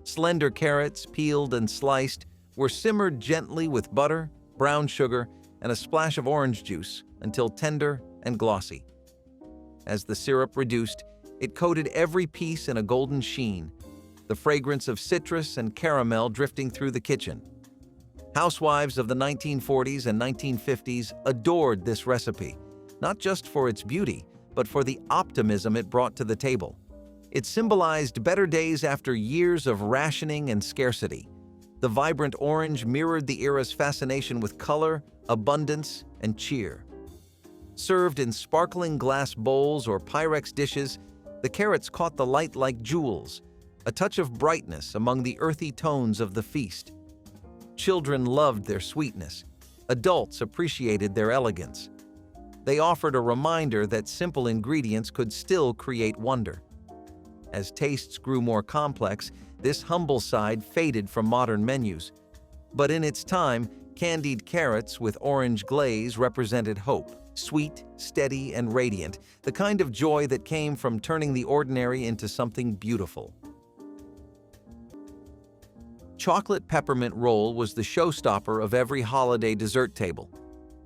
Slender carrots, peeled and sliced, were simmered gently with butter, brown sugar, and a splash of orange juice until tender and glossy. As the syrup reduced, it coated every piece in a golden sheen, the fragrance of citrus and caramel drifting through the kitchen. Housewives of the 1940s and 1950s adored this recipe, not just for its beauty, but for the optimism it brought to the table. It symbolized better days after years of rationing and scarcity. The vibrant orange mirrored the era's fascination with color, abundance, and cheer. Served in sparkling glass bowls or Pyrex dishes, the carrots caught the light like jewels, a touch of brightness among the earthy tones of the feast. Children loved their sweetness. Adults appreciated their elegance. They offered a reminder that simple ingredients could still create wonder. As tastes grew more complex, this humble side faded from modern menus. But in its time, candied carrots with orange glaze represented hope, sweet, steady, and radiant, the kind of joy that came from turning the ordinary into something beautiful. Chocolate peppermint roll was the showstopper of every holiday dessert table.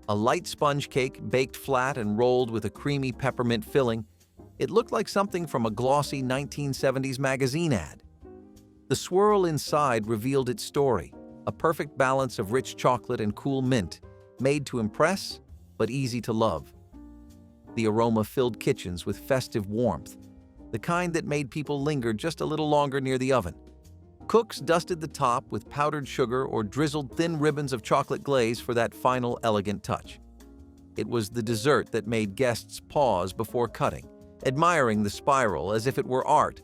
A light sponge cake baked flat and rolled with a creamy peppermint filling, It looked like something from a glossy 1970s magazine ad. The swirl inside revealed its story, a perfect balance of rich chocolate and cool mint, made to impress, but easy to love. The aroma filled kitchens with festive warmth, the kind that made people linger just a little longer near the oven. Cooks dusted the top with powdered sugar or drizzled thin ribbons of chocolate glaze for that final elegant touch. It was the dessert that made guests pause before cutting, admiring the spiral as if it were art.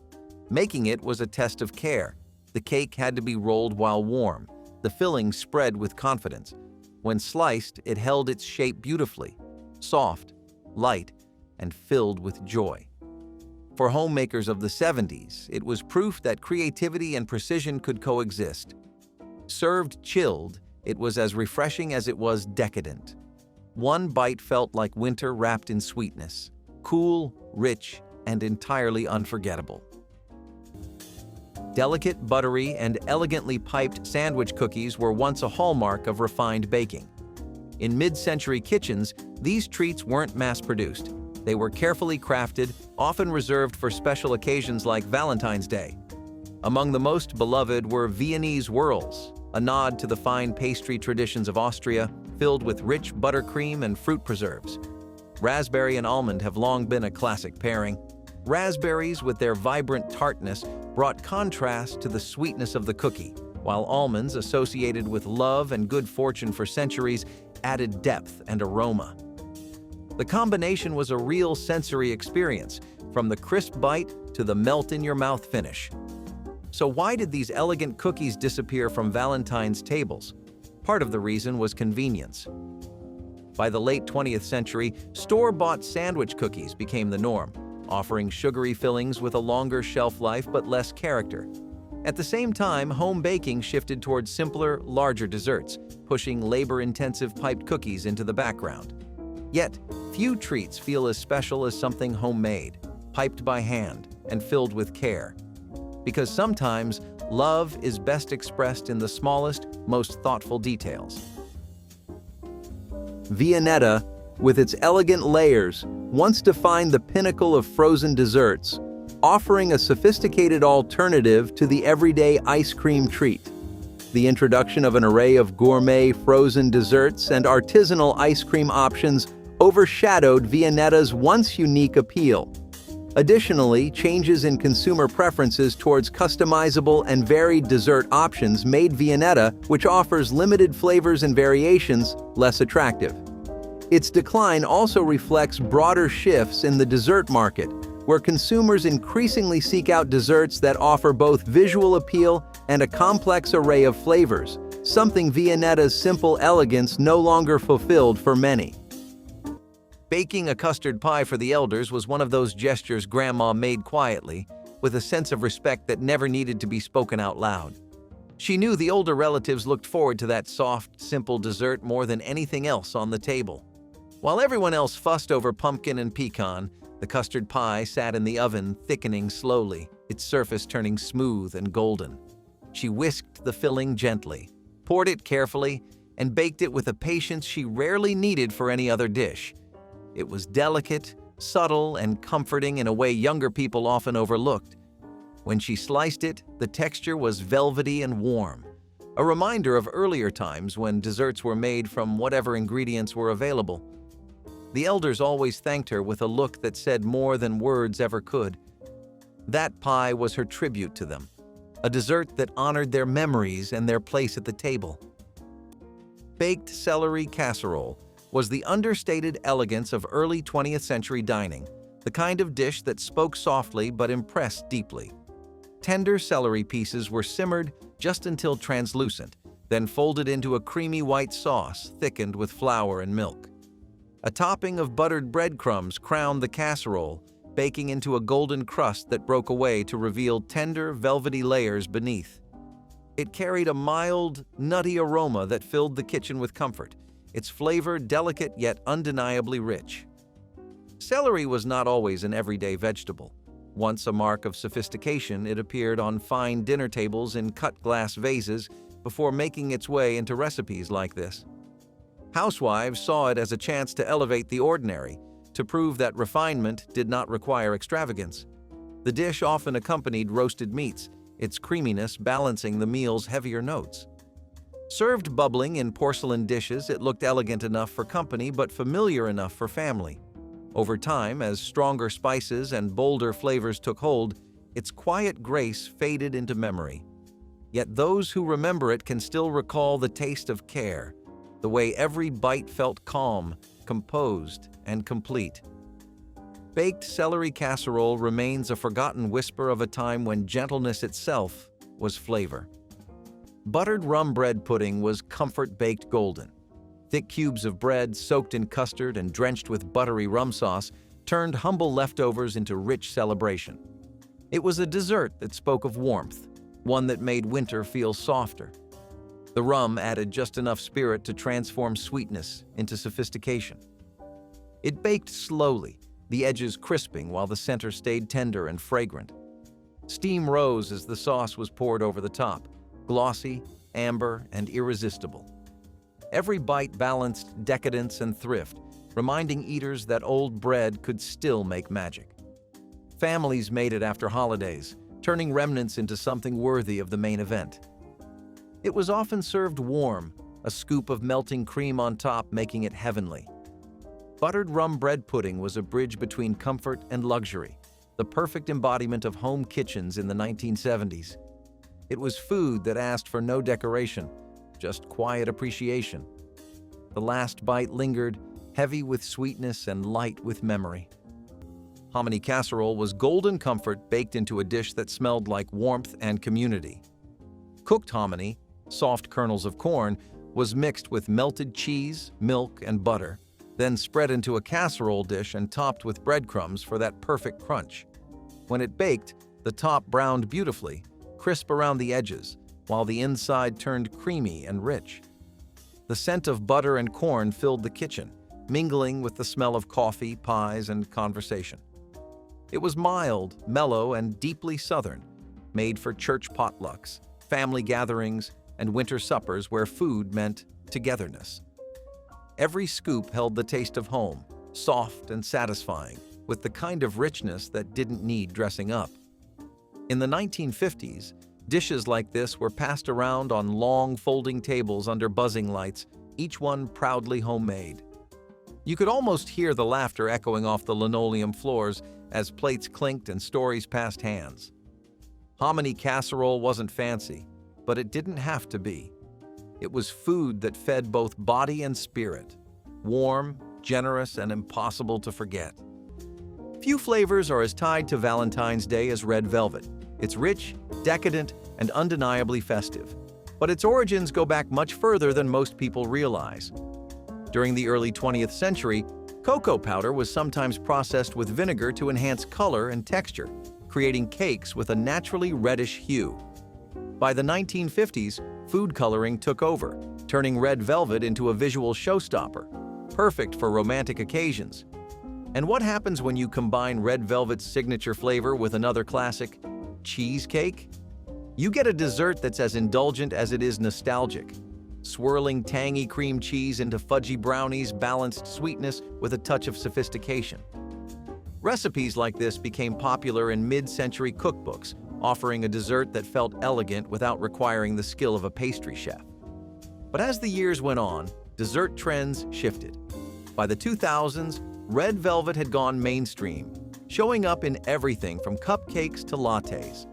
Making it was a test of care. The cake had to be rolled while warm, the filling spread with confidence. When sliced, it held its shape beautifully, soft, light, and filled with joy. For homemakers of the 70s, it was proof that creativity and precision could coexist. Served chilled, it was as refreshing as it was decadent. One bite felt like winter wrapped in sweetness, cool, rich, and entirely unforgettable. Delicate, buttery, and elegantly piped sandwich cookies were once a hallmark of refined baking. In mid-century kitchens, these treats weren't mass-produced. They were carefully crafted, often reserved for special occasions like Valentine's Day. Among the most beloved were Viennese whirls, a nod to the fine pastry traditions of Austria, filled with rich buttercream and fruit preserves. Raspberry and almond have long been a classic pairing. Raspberries, with their vibrant tartness, brought contrast to the sweetness of the cookie, while almonds, associated with love and good fortune for centuries, added depth and aroma. The combination was a real sensory experience, from the crisp bite to the melt-in-your-mouth finish. So why did these elegant cookies disappear from Valentine's tables? Part of the reason was convenience. By the late 20th century, store-bought sandwich cookies became the norm, offering sugary fillings with a longer shelf life but less character. At the same time, home baking shifted towards simpler, larger desserts, pushing labor-intensive piped cookies into the background. Yet, few treats feel as special as something homemade, piped by hand, and filled with care. Because sometimes, love is best expressed in the smallest, most thoughtful details. Viennetta, with its elegant layers, once defined the pinnacle of frozen desserts, offering a sophisticated alternative to the everyday ice cream treat. The introduction of an array of gourmet frozen desserts and artisanal ice cream options overshadowed Viennetta's once unique appeal. Additionally, changes in consumer preferences towards customizable and varied dessert options made Viennetta, which offers limited flavors and variations, less attractive. Its decline also reflects broader shifts in the dessert market, where consumers increasingly seek out desserts that offer both visual appeal and a complex array of flavors, something Viennetta's simple elegance no longer fulfilled for many. Baking a custard pie for the elders was one of those gestures Grandma made quietly, with a sense of respect that never needed to be spoken out loud. She knew the older relatives looked forward to that soft, simple dessert more than anything else on the table. While everyone else fussed over pumpkin and pecan, the custard pie sat in the oven, thickening slowly, its surface turning smooth and golden. She whisked the filling gently, poured it carefully, and baked it with a patience she rarely needed for any other dish. It was delicate, subtle, and comforting in a way younger people often overlooked. When she sliced it, the texture was velvety and warm, a reminder of earlier times when desserts were made from whatever ingredients were available. The elders always thanked her with a look that said more than words ever could. That pie was her tribute to them, a dessert that honored their memories and their place at the table. Baked celery casserole was the understated elegance of early 20th century dining, the kind of dish that spoke softly but impressed deeply. Tender celery pieces were simmered just until translucent, then folded into a creamy white sauce thickened with flour and milk. A topping of buttered breadcrumbs crowned the casserole, baking into a golden crust that broke away to reveal tender, velvety layers beneath. It carried a mild, nutty aroma that filled the kitchen with comfort, its flavor delicate yet undeniably rich. Celery was not always an everyday vegetable. Once a mark of sophistication, it appeared on fine dinner tables in cut glass vases before making its way into recipes like this. Housewives saw it as a chance to elevate the ordinary, to prove that refinement did not require extravagance. The dish often accompanied roasted meats, its creaminess balancing the meal's heavier notes. Served bubbling in porcelain dishes, it looked elegant enough for company but familiar enough for family. Over time, as stronger spices and bolder flavors took hold, its quiet grace faded into memory. Yet those who remember it can still recall the taste of care, the way every bite felt calm, composed, and complete. Baked celery casserole remains a forgotten whisper of a time when gentleness itself was flavor. Buttered rum bread pudding was comfort-baked golden. Thick cubes of bread soaked in custard and drenched with buttery rum sauce turned humble leftovers into rich celebration. It was a dessert that spoke of warmth, one that made winter feel softer. The rum added just enough spirit to transform sweetness into sophistication. It baked slowly, the edges crisping while the center stayed tender and fragrant. Steam rose as the sauce was poured over the top, glossy, amber, and irresistible. Every bite balanced decadence and thrift, reminding eaters that old bread could still make magic. Families made it after holidays, turning remnants into something worthy of the main event. It was often served warm, a scoop of melting cream on top making it heavenly. Buttered rum bread pudding was a bridge between comfort and luxury, the perfect embodiment of home kitchens in the 1970s. It was food that asked for no decoration, just quiet appreciation. The last bite lingered, heavy with sweetness and light with memory. Hominy casserole was golden comfort baked into a dish that smelled like warmth and community. Cooked hominy, soft kernels of corn, was mixed with melted cheese, milk, and butter, then spread into a casserole dish and topped with breadcrumbs for that perfect crunch. When it baked, the top browned beautifully, crisp around the edges, while the inside turned creamy and rich. The scent of butter and corn filled the kitchen, mingling with the smell of coffee, pies, and conversation. It was mild, mellow, and deeply Southern, made for church potlucks, family gatherings, and winter suppers where food meant togetherness. Every scoop held the taste of home, soft and satisfying, with the kind of richness that didn't need dressing up. In the 1950s, dishes like this were passed around on long folding tables under buzzing lights, each one proudly homemade. You could almost hear the laughter echoing off the linoleum floors as plates clinked and stories passed hands. Hominy casserole wasn't fancy, but it didn't have to be. It was food that fed both body and spirit, warm, generous, and impossible to forget. Few flavors are as tied to Valentine's Day as red velvet. It's rich, decadent, and undeniably festive. But its origins go back much further than most people realize. During the early 20th century, cocoa powder was sometimes processed with vinegar to enhance color and texture, creating cakes with a naturally reddish hue. By the 1950s, food coloring took over, turning red velvet into a visual showstopper, perfect for romantic occasions. And what happens when you combine red velvet's signature flavor with another classic, cheesecake? You get a dessert that's as indulgent as it is nostalgic. Swirling tangy cream cheese into fudgy brownies balanced sweetness with a touch of sophistication. Recipes like this became popular in mid-century cookbooks, offering a dessert that felt elegant without requiring the skill of a pastry chef. But as the years went on, dessert trends shifted. By the 2000s, red velvet had gone mainstream, showing up in everything from cupcakes to lattes.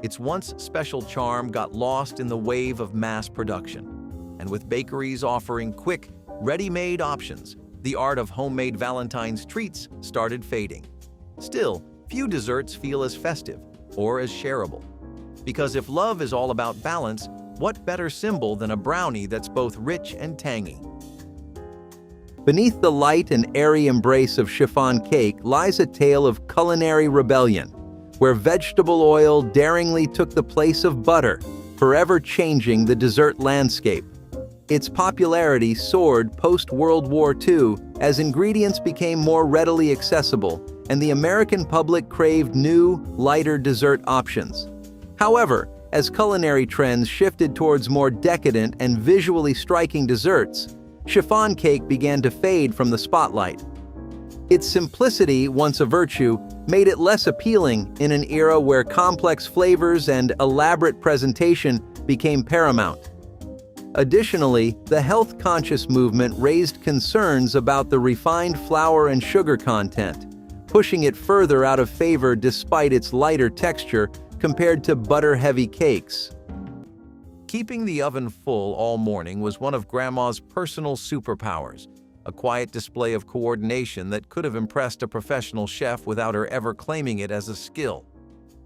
Its once special charm got lost in the wave of mass production. And with bakeries offering quick, ready-made options, the art of homemade Valentine's treats started fading. Still, few desserts feel as festive or as shareable. Because if love is all about balance, what better symbol than a brownie that's both rich and tangy? Beneath the light and airy embrace of chiffon cake lies a tale of culinary rebellion, where vegetable oil daringly took the place of butter, forever changing the dessert landscape. Its popularity soared post-World War II as ingredients became more readily accessible and the American public craved new, lighter dessert options. However, as culinary trends shifted towards more decadent and visually striking desserts, chiffon cake began to fade from the spotlight. Its simplicity, once a virtue, made it less appealing in an era where complex flavors and elaborate presentation became paramount. Additionally, the health-conscious movement raised concerns about the refined flour and sugar content, pushing it further out of favor despite its lighter texture compared to butter-heavy cakes. Keeping the oven full all morning was one of Grandma's personal superpowers, a quiet display of coordination that could have impressed a professional chef without her ever claiming it as a skill.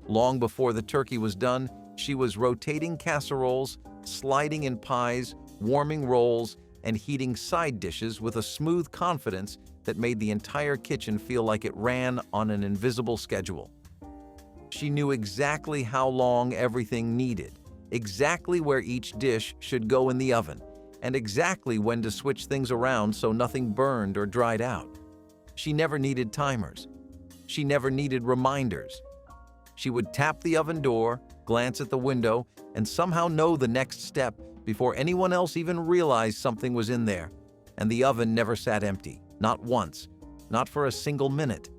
Long before the turkey was done, she was rotating casseroles, sliding in pies, warming rolls, and heating side dishes with a smooth confidence that made the entire kitchen feel like it ran on an invisible schedule. She knew exactly how long everything needed, exactly where each dish should go in the oven, and exactly when to switch things around so nothing burned or dried out. She never needed timers. She never needed reminders. She would tap the oven door, glance at the window, and somehow know the next step before anyone else even realized something was in there. And the oven never sat empty, not once, not for a single minute.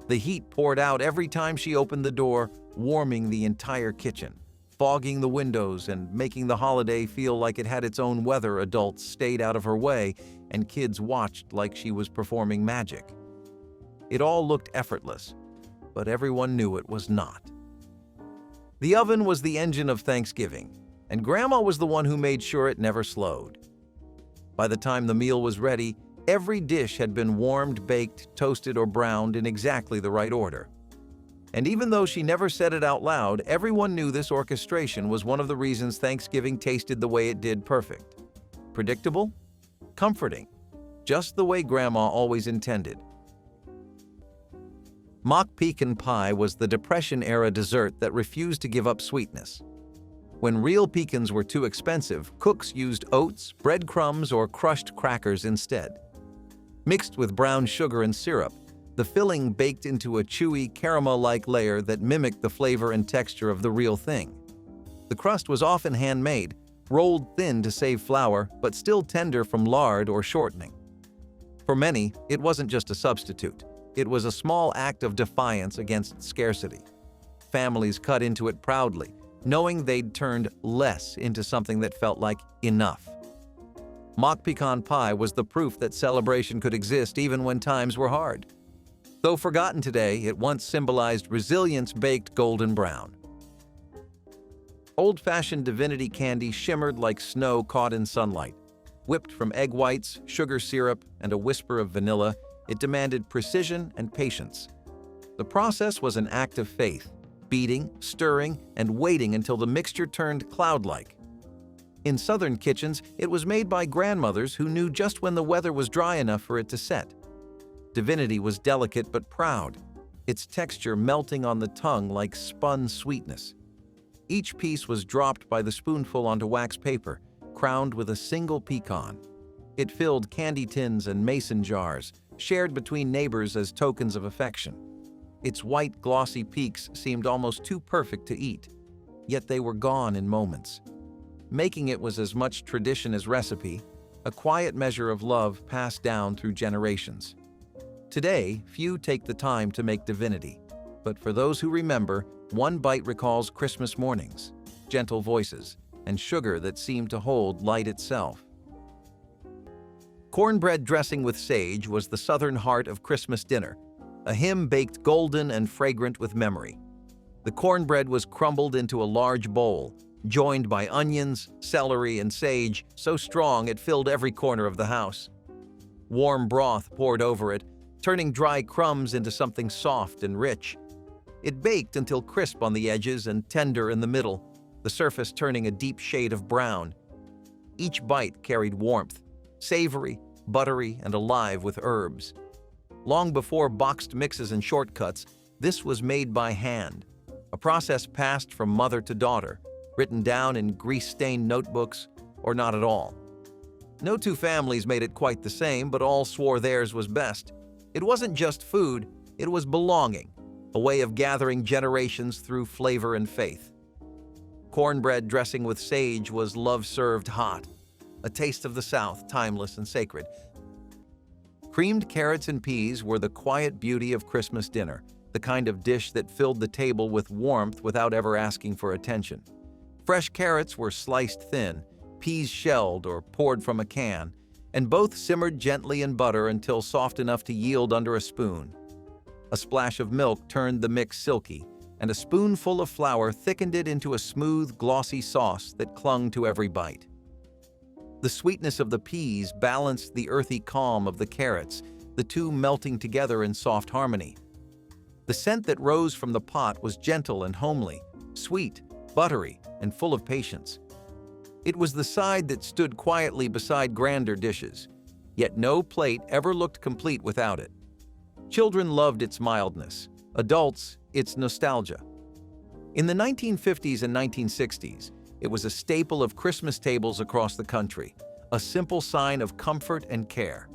The heat poured out every time she opened the door, warming the entire kitchen, fogging the windows and making the holiday feel like it had its own weather. Adults stayed out of her way, and kids watched like she was performing magic. It all looked effortless, but everyone knew it was not. The oven was the engine of Thanksgiving, and Grandma was the one who made sure it never slowed. By the time the meal was ready, every dish had been warmed, baked, toasted, or browned in exactly the right order. And even though she never said it out loud, everyone knew this orchestration was one of the reasons Thanksgiving tasted the way it did: perfect. Predictable? Comforting. Just the way Grandma always intended. Mock pecan pie was the Depression-era dessert that refused to give up sweetness. When real pecans were too expensive, cooks used oats, breadcrumbs, or crushed crackers instead. Mixed with brown sugar and syrup, the filling baked into a chewy, caramel-like layer that mimicked the flavor and texture of the real thing. The crust was often handmade, rolled thin to save flour, but still tender from lard or shortening. For many, it wasn't just a substitute. It was a small act of defiance against scarcity. Families cut into it proudly, knowing they'd turned less into something that felt like enough. Mock pecan pie was the proof that celebration could exist even when times were hard. Though forgotten today, it once symbolized resilience baked golden brown. Old-fashioned Divinity candy shimmered like snow caught in sunlight. Whipped from egg whites, sugar syrup, and a whisper of vanilla, it demanded precision and patience. The process was an act of faith, beating, stirring, and waiting until the mixture turned cloud-like. In southern kitchens, it was made by grandmothers who knew just when the weather was dry enough for it to set. Divinity was delicate but proud, its texture melting on the tongue like spun sweetness. Each piece was dropped by the spoonful onto wax paper, crowned with a single pecan. It filled candy tins and mason jars, shared between neighbors as tokens of affection. Its white, glossy peaks seemed almost too perfect to eat, yet they were gone in moments. Making it was as much tradition as recipe, a quiet measure of love passed down through generations. Today, few take the time to make Divinity, but for those who remember, one bite recalls Christmas mornings, gentle voices, and sugar that seemed to hold light itself. Cornbread dressing with sage was the southern heart of Christmas dinner, a hymn baked golden and fragrant with memory. The cornbread was crumbled into a large bowl, joined by onions, celery, and sage so strong it filled every corner of the house. Warm broth poured over it, turning dry crumbs into something soft and rich. It baked until crisp on the edges and tender in the middle, the surface turning a deep shade of brown. Each bite carried warmth, savory, buttery, and alive with herbs. Long before boxed mixes and shortcuts, this was made by hand, a process passed from mother to daughter, written down in grease-stained notebooks, or not at all. No two families made it quite the same, but all swore theirs was best. It wasn't just food, it was belonging, a way of gathering generations through flavor and faith. Cornbread dressing with sage was love served hot, a taste of the South, timeless and sacred. Creamed carrots and peas were the quiet beauty of Christmas dinner, the kind of dish that filled the table with warmth without ever asking for attention. Fresh carrots were sliced thin, peas shelled or poured from a can, and both simmered gently in butter until soft enough to yield under a spoon. A splash of milk turned the mix silky, and a spoonful of flour thickened it into a smooth, glossy sauce that clung to every bite. The sweetness of the peas balanced the earthy calm of the carrots, the two melting together in soft harmony. The scent that rose from the pot was gentle and homely, sweet, buttery, and full of patience. It was the side that stood quietly beside grander dishes, yet no plate ever looked complete without it. Children loved its mildness, adults, its nostalgia. In the 1950s and 1960s, it was a staple of Christmas tables across the country, a simple sign of comfort and care.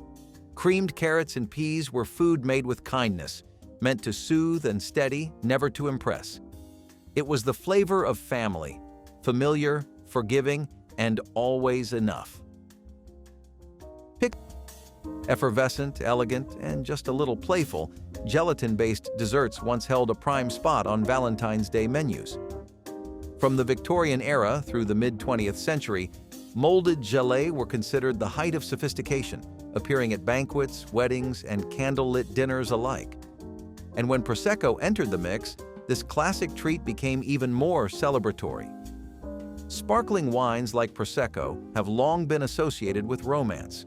Creamed carrots and peas were food made with kindness, meant to soothe and steady, never to impress. It was the flavor of family, familiar, forgiving, and always enough. Effervescent, elegant, and just a little playful, gelatin-based desserts once held a prime spot on Valentine's Day menus. From the Victorian era through the mid-20th century, molded gelée were considered the height of sophistication, appearing at banquets, weddings, and candlelit dinners alike. And when Prosecco entered the mix, this classic treat became even more celebratory. Sparkling wines like Prosecco have long been associated with romance.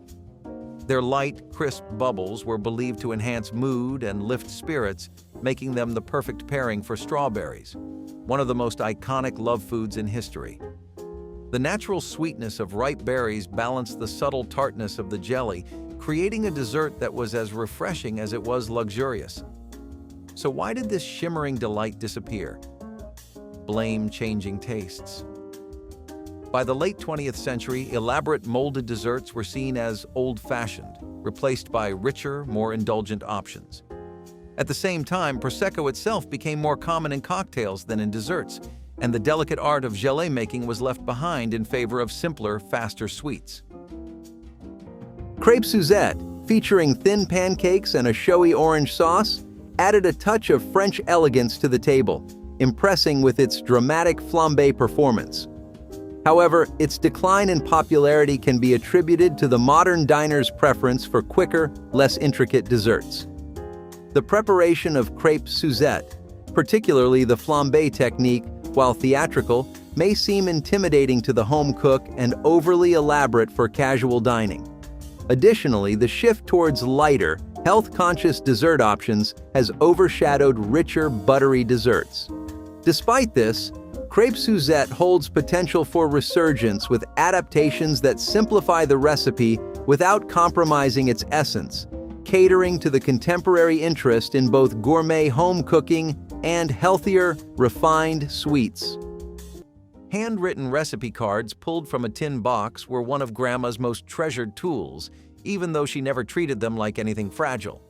Their light, crisp bubbles were believed to enhance mood and lift spirits, making them the perfect pairing for strawberries, one of the most iconic love foods in history. The natural sweetness of ripe berries balanced the subtle tartness of the jelly, creating a dessert that was as refreshing as it was luxurious. So why did this shimmering delight disappear? Blame changing tastes. By the late 20th century, elaborate molded desserts were seen as old-fashioned, replaced by richer, more indulgent options. At the same time, Prosecco itself became more common in cocktails than in desserts, and the delicate art of gelée making was left behind in favor of simpler, faster sweets. Crêpe Suzette, featuring thin pancakes and a showy orange sauce, added a touch of French elegance to the table, impressing with its dramatic flambé performance. However, its decline in popularity can be attributed to the modern diner's preference for quicker, less intricate desserts. The preparation of crêpe Suzette, particularly the flambé technique, while theatrical, may seem intimidating to the home cook and overly elaborate for casual dining. Additionally, the shift towards lighter, health-conscious dessert options has overshadowed richer, buttery desserts. Despite this, Crêpe Suzette holds potential for resurgence with adaptations that simplify the recipe without compromising its essence, catering to the contemporary interest in both gourmet home cooking and healthier, refined sweets. Handwritten recipe cards pulled from a tin box were one of Grandma's most treasured tools, even though she never treated them like anything fragile.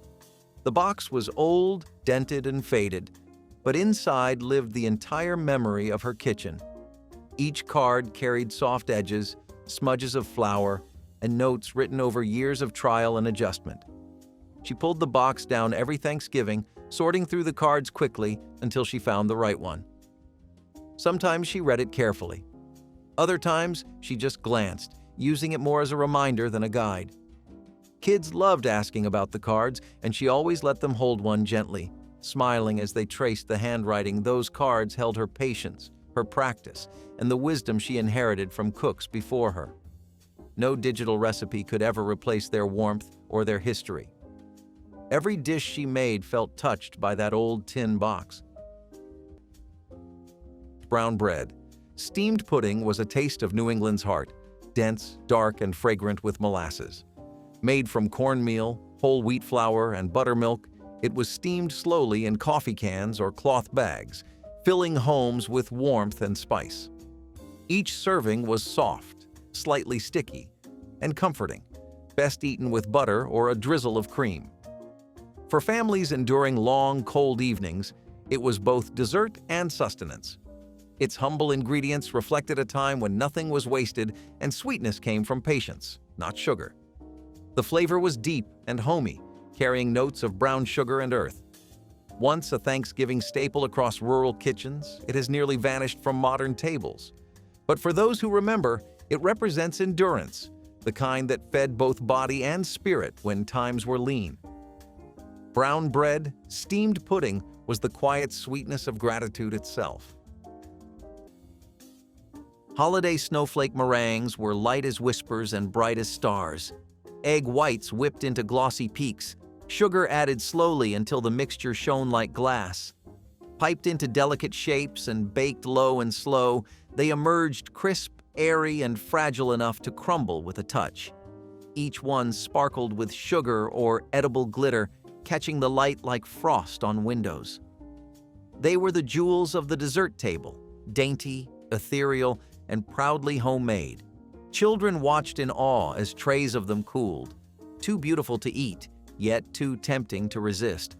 The box was old, dented, and faded, but inside lived the entire memory of her kitchen. Each card carried soft edges, smudges of flour, and notes written over years of trial and adjustment. She pulled the box down every Thanksgiving, sorting through the cards quickly until she found the right one. Sometimes she read it carefully. Other times, she just glanced, using it more as a reminder than a guide. Kids loved asking about the cards, and she always let them hold one gently, smiling as they traced the handwriting. Those cards held her patience, her practice, and the wisdom she inherited from cooks before her. No digital recipe could ever replace their warmth or their history. Every dish she made felt touched by that old tin box. Brown bread. Steamed pudding was a taste of New England's heart, dense, dark, and fragrant with molasses. Made from cornmeal, whole wheat flour, and buttermilk, it was steamed slowly in coffee cans or cloth bags, filling homes with warmth and spice. Each serving was soft, slightly sticky, and comforting, best eaten with butter or a drizzle of cream. For families enduring long, cold evenings, it was both dessert and sustenance. Its humble ingredients reflected a time when nothing was wasted and sweetness came from patience, not sugar. The flavor was deep and homey, carrying notes of brown sugar and earth. Once a Thanksgiving staple across rural kitchens, it has nearly vanished from modern tables. But for those who remember, it represents endurance, the kind that fed both body and spirit when times were lean. Brown bread, steamed pudding was the quiet sweetness of gratitude itself. Holiday snowflake meringues were light as whispers and bright as stars. Egg whites whipped into glossy peaks, sugar added slowly until the mixture shone like glass. Piped into delicate shapes and baked low and slow, they emerged crisp, airy, and fragile enough to crumble with a touch. Each one sparkled with sugar or edible glitter, catching the light like frost on windows. They were the jewels of the dessert table, dainty, ethereal, and proudly homemade. Children watched in awe as trays of them cooled, too beautiful to eat, yet too tempting to resist.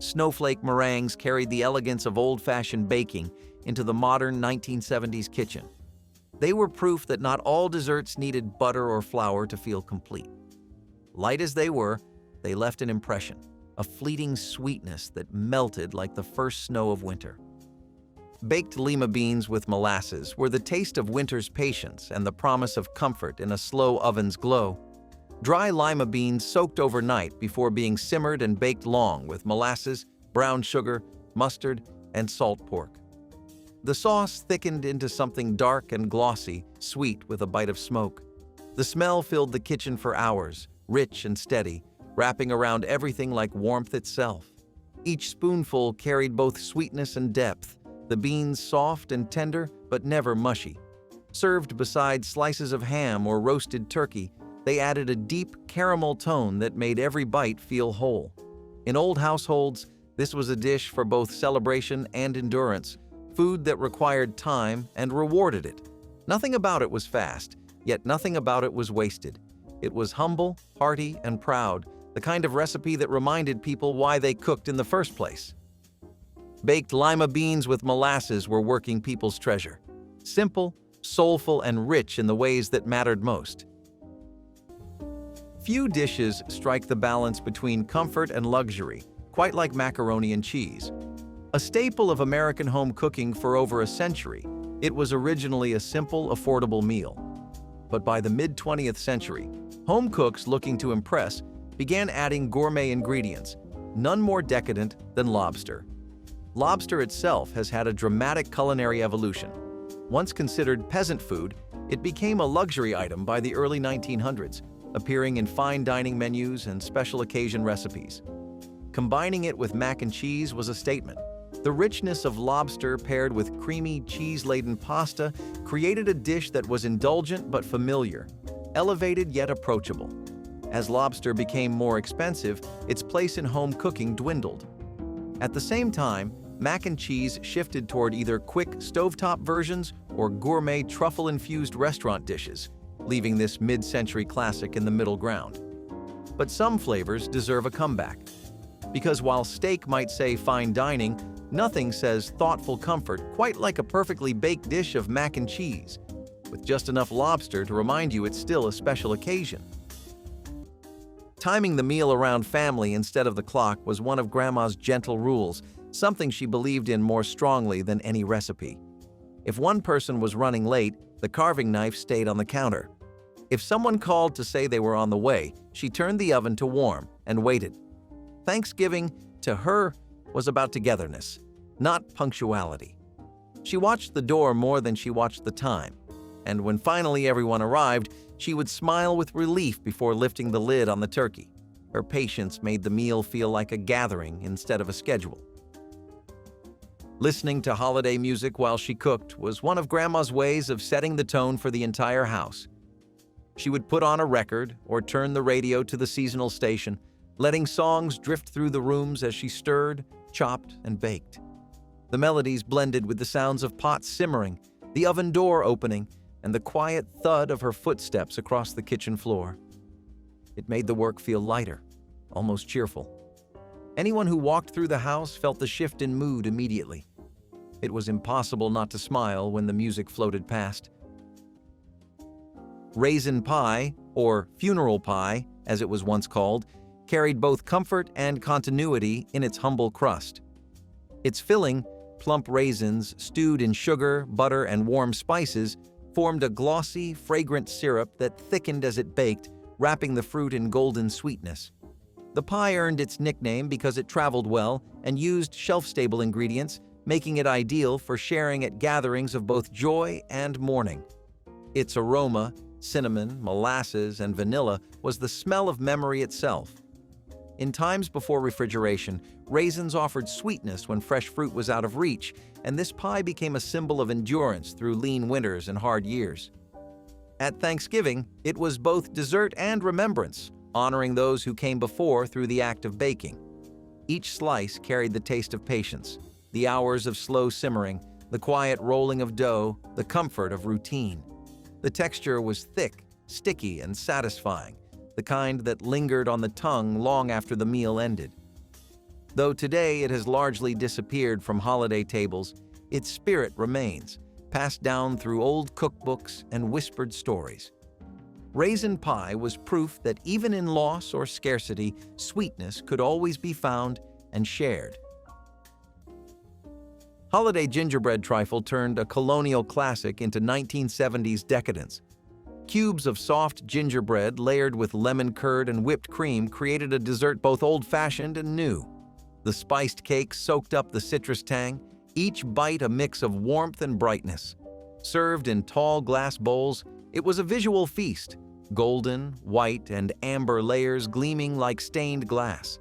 Snowflake meringues carried the elegance of old-fashioned baking into the modern 1970s kitchen. They were proof that not all desserts needed butter or flour to feel complete. Light as they were, they left an impression, a fleeting sweetness that melted like the first snow of winter. Baked lima beans with molasses were the taste of winter's patience and the promise of comfort in a slow oven's glow. Dry lima beans soaked overnight before being simmered and baked long with molasses, brown sugar, mustard, and salt pork. The sauce thickened into something dark and glossy, sweet with a bite of smoke. The smell filled the kitchen for hours, rich and steady, wrapping around everything like warmth itself. Each spoonful carried both sweetness and depth, the beans soft and tender but never mushy. Served beside slices of ham or roasted turkey, they added a deep caramel tone that made every bite feel whole. In old households, this was a dish for both celebration and endurance, food that required time and rewarded it. Nothing about it was fast, yet nothing about it was wasted. It was humble, hearty, and proud, the kind of recipe that reminded people why they cooked in the first place. Baked lima beans with molasses were working people's treasure. Simple, soulful, and rich in the ways that mattered most. Few dishes strike the balance between comfort and luxury, quite like macaroni and cheese. A staple of American home cooking for over a century, it was originally a simple, affordable meal. But by the mid-20th century, home cooks looking to impress began adding gourmet ingredients, none more decadent than lobster. Lobster itself has had a dramatic culinary evolution. Once considered peasant food, it became a luxury item by the early 1900s, appearing in fine dining menus and special occasion recipes. Combining it with mac and cheese was a statement. The richness of lobster paired with creamy, cheese-laden pasta created a dish that was indulgent but familiar, elevated yet approachable. As lobster became more expensive, its place in home cooking dwindled. At the same time, mac and cheese shifted toward either quick stovetop versions or gourmet truffle-infused restaurant dishes, leaving this mid-century classic in the middle ground. But some flavors deserve a comeback. Because while steak might say fine dining, nothing says thoughtful comfort quite like a perfectly baked dish of mac and cheese, with just enough lobster to remind you it's still a special occasion. Timing the meal around family instead of the clock was one of Grandma's gentle rules, something she believed in more strongly than any recipe. If one person was running late, the carving knife stayed on the counter. If someone called to say they were on the way, she turned the oven to warm and waited. Thanksgiving, to her, was about togetherness, not punctuality. She watched the door more than she watched the time, and when finally everyone arrived, she would smile with relief before lifting the lid on the turkey. Her patience made the meal feel like a gathering instead of a schedule. Listening to holiday music while she cooked was one of Grandma's ways of setting the tone for the entire house. She would put on a record or turn the radio to the seasonal station, letting songs drift through the rooms as she stirred, chopped, and baked. The melodies blended with the sounds of pots simmering, the oven door opening, and the quiet thud of her footsteps across the kitchen floor. It made the work feel lighter, almost cheerful. Anyone who walked through the house felt the shift in mood immediately. It was impossible not to smile when the music floated past. Raisin pie, or funeral pie, as it was once called, carried both comfort and continuity in its humble crust. Its filling, plump raisins stewed in sugar, butter, and warm spices, formed a glossy, fragrant syrup that thickened as it baked, wrapping the fruit in golden sweetness. The pie earned its nickname because it traveled well and used shelf-stable ingredients, making it ideal for sharing at gatherings of both joy and mourning. Its aroma, cinnamon, molasses, and vanilla, was the smell of memory itself. In times before refrigeration, raisins offered sweetness when fresh fruit was out of reach, and this pie became a symbol of endurance through lean winters and hard years. At Thanksgiving, it was both dessert and remembrance, honoring those who came before through the act of baking. Each slice carried the taste of patience, the hours of slow simmering, the quiet rolling of dough, the comfort of routine. The texture was thick, sticky, and satisfying, the kind that lingered on the tongue long after the meal ended. Though today it has largely disappeared from holiday tables, its spirit remains, passed down through old cookbooks and whispered stories. Raisin pie was proof that even in loss or scarcity, sweetness could always be found and shared. Holiday gingerbread trifle turned a colonial classic into 1970s decadence. Cubes of soft gingerbread layered with lemon curd and whipped cream created a dessert both old-fashioned and new. The spiced cake soaked up the citrus tang, each bite a mix of warmth and brightness. Served in tall glass bowls, it was a visual feast, golden, white, and amber layers gleaming like stained glass.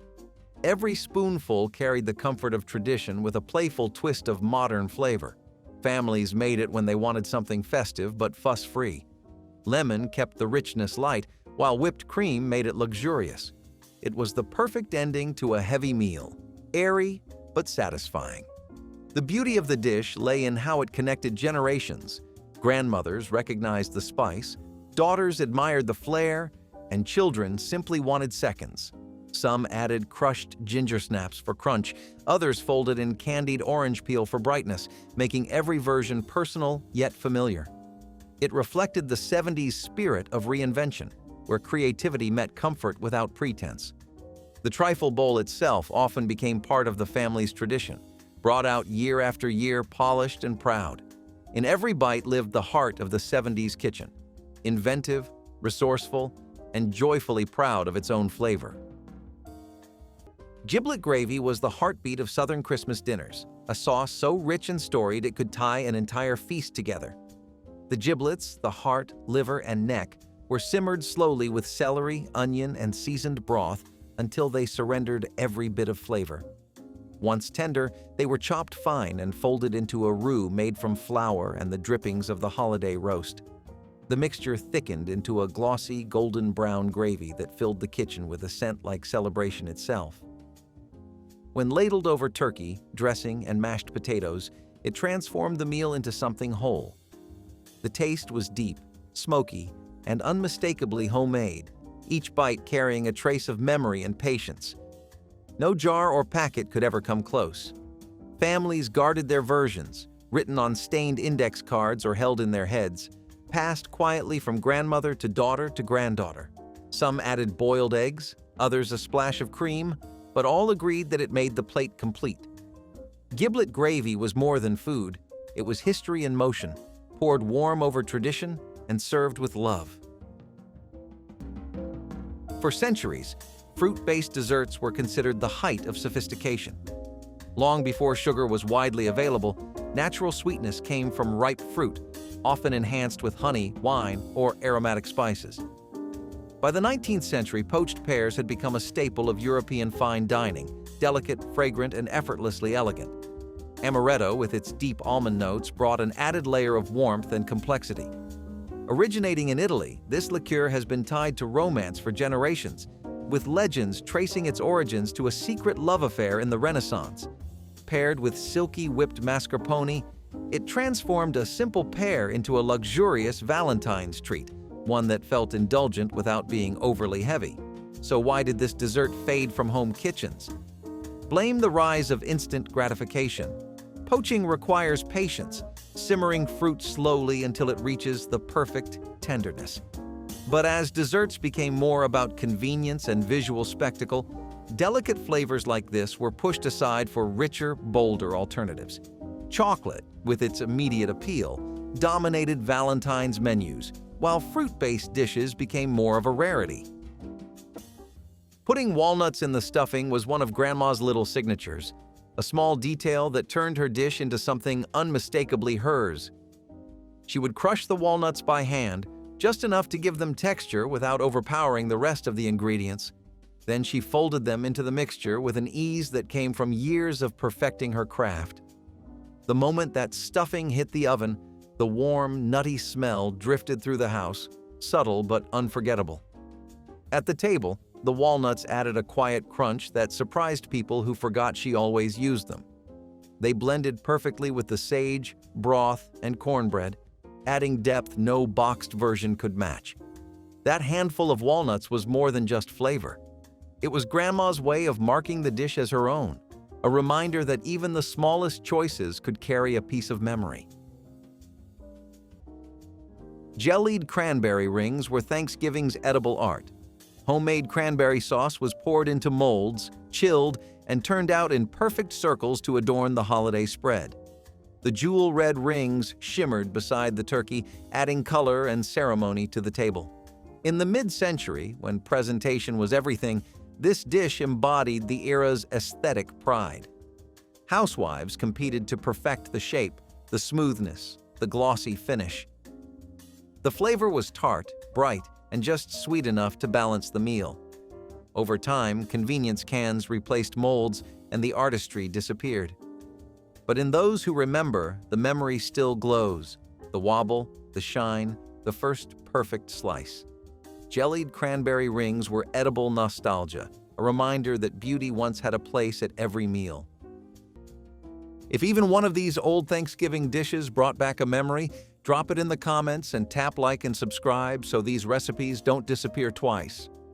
Every spoonful carried the comfort of tradition with a playful twist of modern flavor. Families made it when they wanted something festive but fuss-free. Lemon kept the richness light, while whipped cream made it luxurious. It was the perfect ending to a heavy meal, airy but satisfying. The beauty of the dish lay in how it connected generations. Grandmothers recognized the spice, daughters admired the flair, and children simply wanted seconds. Some added crushed ginger snaps for crunch, others folded in candied orange peel for brightness, making every version personal yet familiar. It reflected the 70s spirit of reinvention, where creativity met comfort without pretense. The trifle bowl itself often became part of the family's tradition, brought out year after year polished and proud. In every bite lived the heart of the 70s kitchen, inventive, resourceful, and joyfully proud of its own flavor. Giblet gravy was the heartbeat of Southern Christmas dinners, a sauce so rich and storied it could tie an entire feast together. The giblets, the heart, liver, and neck, were simmered slowly with celery, onion, and seasoned broth until they surrendered every bit of flavor. Once tender, they were chopped fine and folded into a roux made from flour and the drippings of the holiday roast. The mixture thickened into a glossy, golden brown gravy that filled the kitchen with a scent like celebration itself. When ladled over turkey, dressing, and mashed potatoes, it transformed the meal into something whole. The taste was deep, smoky, and unmistakably homemade, each bite carrying a trace of memory and patience. No jar or packet could ever come close. Families guarded their versions, written on stained index cards or held in their heads, passed quietly from grandmother to granddaughter. Some added boiled eggs, others a splash of cream, but all agreed that it made the plate complete. Giblet gravy was more than food. It was history in motion, poured warm over tradition and served with love. For centuries, fruit-based desserts were considered the height of sophistication. Long before sugar was widely available, natural sweetness came from ripe fruit, often enhanced with honey, wine, or aromatic spices. By the 19th century, poached pears had become a staple of European fine dining, delicate, fragrant, and effortlessly elegant. Amaretto, with its deep almond notes, brought an added layer of warmth and complexity. Originating in Italy, this liqueur has been tied to romance for generations, with legends tracing its origins to a secret love affair in the Renaissance. Paired with silky whipped mascarpone, it transformed a simple pear into a luxurious Valentine's treat, one that felt indulgent without being overly heavy. So why did this dessert fade from home kitchens? Blame the rise of instant gratification. Poaching requires patience, simmering fruit slowly until it reaches the perfect tenderness. But as desserts became more about convenience and visual spectacle, delicate flavors like this were pushed aside for richer, bolder alternatives. Chocolate, with its immediate appeal, dominated Valentine's menus, while fruit-based dishes became more of a rarity. Putting walnuts in the stuffing was one of Grandma's little signatures, a small detail that turned her dish into something unmistakably hers. She would crush the walnuts by hand, just enough to give them texture without overpowering the rest of the ingredients. Then she folded them into the mixture with an ease that came from years of perfecting her craft. The moment that stuffing hit the oven, the warm, nutty smell drifted through the house, subtle but unforgettable. At the table, the walnuts added a quiet crunch that surprised people who forgot she always used them. They blended perfectly with the sage, broth, and cornbread, adding depth no boxed version could match. That handful of walnuts was more than just flavor. It was Grandma's way of marking the dish as her own, a reminder that even the smallest choices could carry a piece of memory. Jellied cranberry rings were Thanksgiving's edible art. Homemade cranberry sauce was poured into molds, chilled, and turned out in perfect circles to adorn the holiday spread. The jewel-red rings shimmered beside the turkey, adding color and ceremony to the table. In the mid-century, when presentation was everything, this dish embodied the era's aesthetic pride. Housewives competed to perfect the shape, the smoothness, the glossy finish. The flavor was tart, bright, and just sweet enough to balance the meal. Over time, convenience cans replaced molds and the artistry disappeared. But in those who remember, the memory still glows. The wobble, the shine, the first perfect slice. Jellied cranberry rings were edible nostalgia, a reminder that beauty once had a place at every meal. If even one of these old Thanksgiving dishes brought back a memory, drop it in the comments and tap like and subscribe so these recipes don't disappear twice.